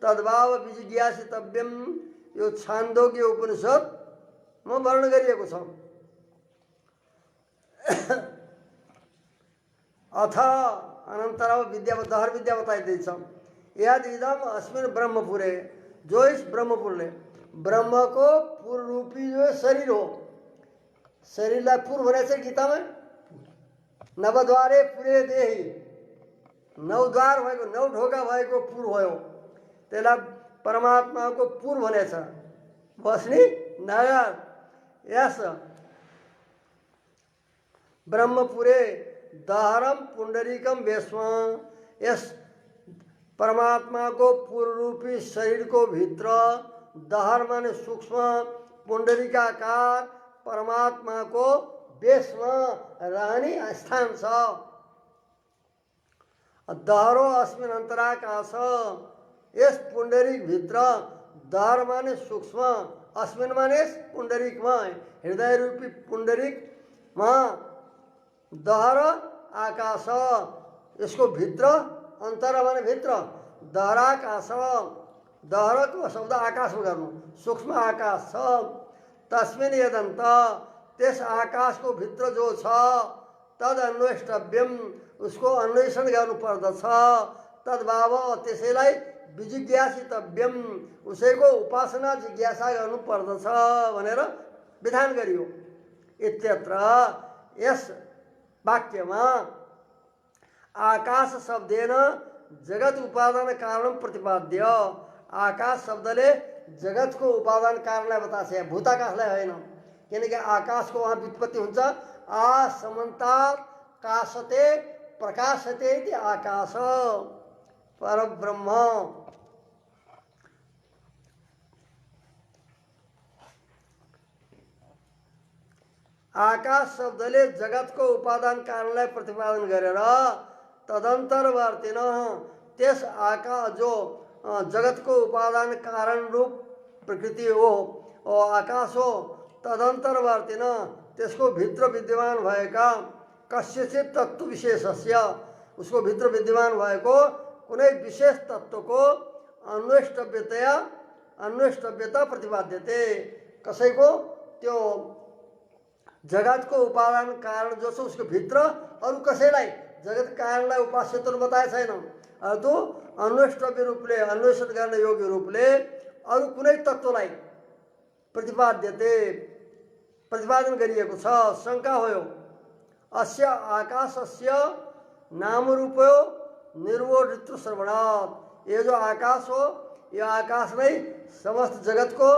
तद्भाव विजिज्ञासितव्यम। यो छान्दोग्य उपनिषदमा वर्णन गरिएको छ। अथ अनन्तराव विद्या दहर विद्या बताइँदैछ। यदिदम अस्मिन् ब्रह्मपुरे, जो इस ब्रह्मपुरले ब्रह्म को पूर्व रूपी जो शरीर हो, शरीरलाई पुर भनेको छ गीतामा नवद्वारे पुरे देही, नौ द्वार भएको नौ ढोका भएको पुर भयो, त्यसलाई परमात्माको पुर भनेछ, बस्ने नगर। यस ब्रह्मपुरे दहरम पुंडरीकम भीष्म, यस परमात्मा को पूर्व रूपी शरीर को भित्र दहर माने सूक्ष्म पुंडरीकाकार परमात्मा को बेसमा रहने स्थान छ। दहरो अस्मिन् अंतराकाश, यस पुंडरीक भित्र दहर माने सूक्ष्म, अस्मिन् माने पुंडरीकमा हृदय रूपी पुंडरीकमा दहर आकाश, यसको भित्र अंतर माने भित्र दहराकाश, दहरको शब्द आकाशमा गर्नु, सूक्ष्म आकाश छ। तस्मिन् यदन्त, त्यस आकाशको भित्र जो छ तद अन्वेष्टव्यम, उसको अन्वेषण गर्नु पर्दछ। तद्भाव, त्यसैलाई विजिज्ञासितव्यम, उसैको उपासना जिज्ञासा गर्नु पर्दछ भनेर विधान गरियो। इत्यत्र यस वाक्यमा आकाश शब्देन जगत उपादान कारण प्रतिपाद्य, आकाश शब्दले जगतको उपादान कारणलाई बताछ, भूताकाशलाई होइन। किनकि आकाशको वहाँ व्युत्पत्ति हुन्छ आसमन्तात् काशते प्रकाशते इति आकाश परब्रह्म। आकाश शब्दले जगतको उपादान कारणलाई प्रतिपादन गरेर तदन्तरवर्तीन त्यस आकाश जो जगतको उपादान कारण रूप प्रकृति हो आकाश हो तदन्तरवर्तीन त्यसको भित्र विद्यमान भएका कस्यचित तत्व विशेषस्य उसको भित्र विद्यमान भएको कुनै विशेष तत्वको अन्वेष्टव्यता प्रतिपाद्यते। कसैको त्यो जगतको उपादान कारण जो छ उसको भित्र अरू कसैलाई जगत कारणलाई उपास्यत्व बताए छैन। अर्थो अन्वेष्टव्य रूपले अन्वेषण गर्ने योग्य रूपले अरू कुनै तत्त्वलाई प्रतिपादन गरिएको छ। शङ्का हो यो अस्य आकाशस्य नामरूपयो निर्वोढितृ श्रवणात्। ये जो आकाश हो यो आकाश नै समस्त जगतको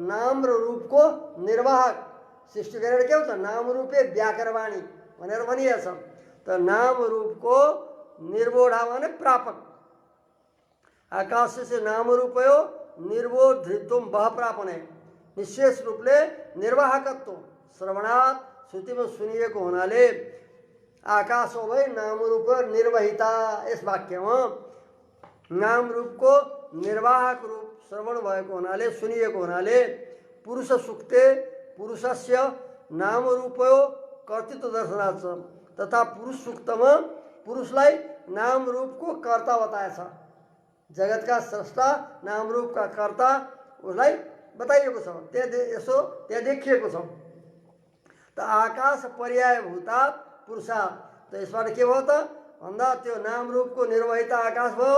नाम र रूपको निर्वाहक सृष्टि गरेर के हुन्छ नाम रूपे व्याकरवाणी भनेर भनिएको छ। त नाम रूपको निर्वोढा माने प्रापक आकाश से नाम रूपयो निर्वोधृत्व बह प्रापण है निशेष रूपले निर्वाहकत्व श्रवणात् श्रुति में सुनिएको हुनाले आकाश हो भाई नाम रूप निर्वहिता। इस वाक्य में नाम रूप को निर्वाहक रूप श्रवण भएको हुनाले सुनिएको हुनाले पुरुष सुक्ते पुरुषस्य नाम रूपयो कर्तृत्व दर्शनार्थ तथा पुरुष सूक्तमा पुरुषलाई नाम रूप को कर्ता बताएछ। जगत का स्रष्टा नाम रूप का कर्ता उसलाई बताइएको छ। त्यहाँ देखिएको छ। त आकाश पर्याय भूतात् पुरुषात्। त यसबाट के भयो त भन्दा त्यो नाम रूप को निर्वहिता आकाश भयो।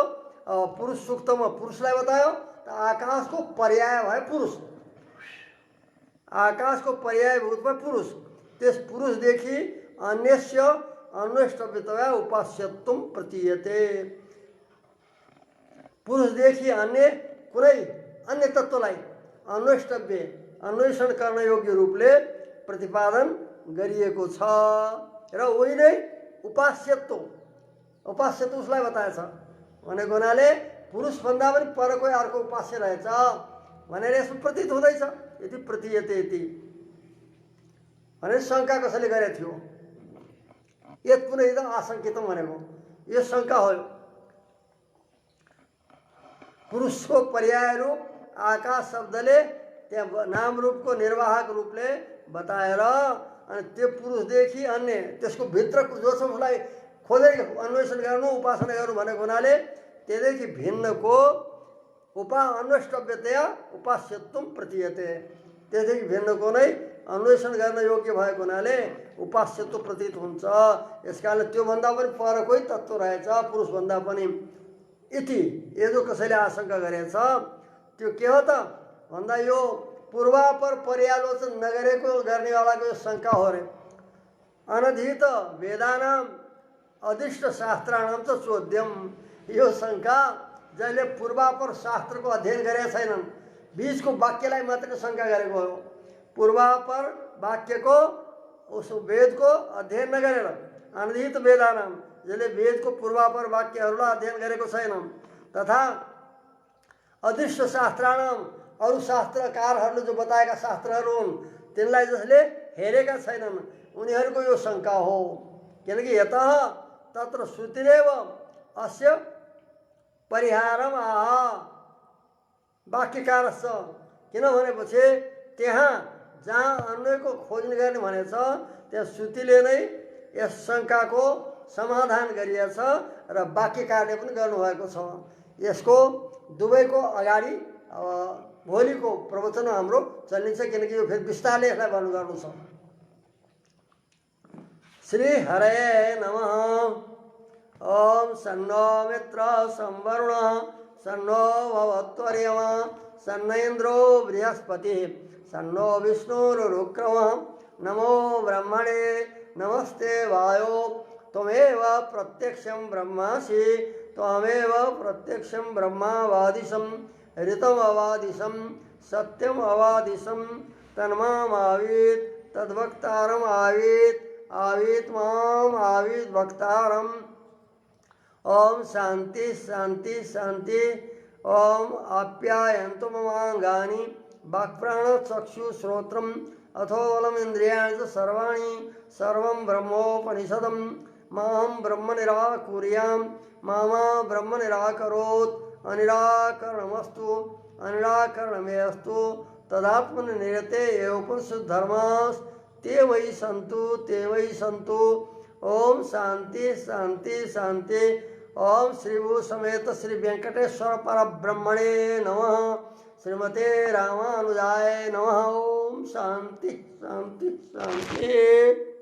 पुरुष सूक्तमा पुरुषलाई बतायो त आकाश को पर्याय भयो पुरुष। आकाश को पर्याय भूत भयो पुरुष। त्यस पुरुषदेखि अन्यस्य अन्वेष्टव्यतया उपास्यत्व प्रतीयते। पुरुषदेखि अन्य कुनै अन्य तत्त्वलाई अन्वेष्टव्य अन्वेषण गर्न योग्य रूपले प्रतिपादन गरिएको छ र उही नै उपास्यत्व उसलाई बताएछ भनेको हुनाले पुरुषभन्दा पनि पर कोही अर्को उपास्य रहेछ भनेर यसो प्रतीत हुँदैछ। यदि प्रतीयते यति भनेर शङ्का कसैले गरेको थियो। यत पुनः इदं आशङ्कितम भनेको यो शङ्का हो। पुरुष को पर्याय रूप आकाश शब्दले त्यहाँ नाम रूप को निर्वाहक रूपले बताएर अनि त्यो पुरुषदेखि अन्य त्यसको भित्रको जो छ उसलाई खोजेर अन्वेषण गर्नु उपासना गर्नु भनेको हुनाले त्यसदेखि भिन्नको अन्वेष्टव्यतया उपास्यत्व प्रतीयते। त्यसदेखि भिन्नको नै अन्वेषण गर्न योग्य भएको हुनाले उपास्यत्व प्रतीत हुन्छ। यसकारणले त्योभन्दा पनि पर कोही तत्त्व रहेछ पुरुषभन्दा पनि इति यो जो कसैले आशंका गरेछ त्यो के हो त भन्दा यो पूर्वापर पर्यालोचन नगरेको गर्नेवालाको शङ्का हो रे। अनधित वेदानाम अदिष्ट शास्त्राणाम च चोद्यम। यो शङ्का जसले पूर्वापर शास्त्रको अध्ययन गरेका छैनन् बीचको वाक्यलाई मात्र शङ्का गरेको हो। पूर्वापर वाक्यको उस वेदको अध्ययन नगरेर अनधित वेदानाम जसले वेदको पूर्वापर वाक्यहरूलाई अध्ययन गरेको छैनन् तथा अदृश्य शास्त्राणाम अरू शास्त्रकारहरूले जो बताएका शास्त्रहरू हुन् तिनलाई जसले हेरेका छैनन् उनीहरूको यो शङ्का हो। किनकि यतः तत्र श्रुतिरेव अस्य परिहारम आह वाक्यकारश्च। किन भनेपछि त्यहाँ जहाँ अन्वयको खोज गर्ने भनेछ त्यहाँ श्रुतिले नै यस शङ्काको समाधान गरिएछ र वाक्यकारले पनि गर्नुभएको छ। यसको दुवैको अगाडि भोलिको प्रवचन हाम्रो चल्नेछ किनकि यो फेरि विस्तारले यसलाई वर्णन गर्नु छ। श्री हरये नमः। ओम सन्नो मित्र संवरुण सन्नो भवत्वर्यमा सन्न इन्द्रो बृहस्पति सन्नो विष्णुरुक्रम नमो ब्रह्मणे नमस्ते वायो त्वमेव प्रत्यक्षं ब्रह्मासि त्वमेव प्रत्यक्षं ब्रह्मावादिशं ऋतमवादिशं सत्यमवादिशं तन्मामावीत् तद्वक्तारम् आवीत् आवीत् माम् आवीत् वक्तारम्। ओम शांति शांति शांति। ओम आप्यायन्तु ममांगानि वाक्प्राण चक्षु श्रोत्रम अथो बलम इंद्रियाणि च सर्वाणि सर्वं ब्रह्मोपनिषदं माहं ब्रह्म निराकुर्यां मामा ब्रह्म निराकरोत् अनिराकरणमस्तु अनिराकरणमेस्तु तदात्मन निरते उपनिषद धर्मास ते वै संतु ओम शांति शांति शांति। ओम श्री भू समेत श्री वेंकटेश्वर पर ब्रह्मणे नमः। श्रीमते रामानुजाय नमः। ओम शांति शांति शांति।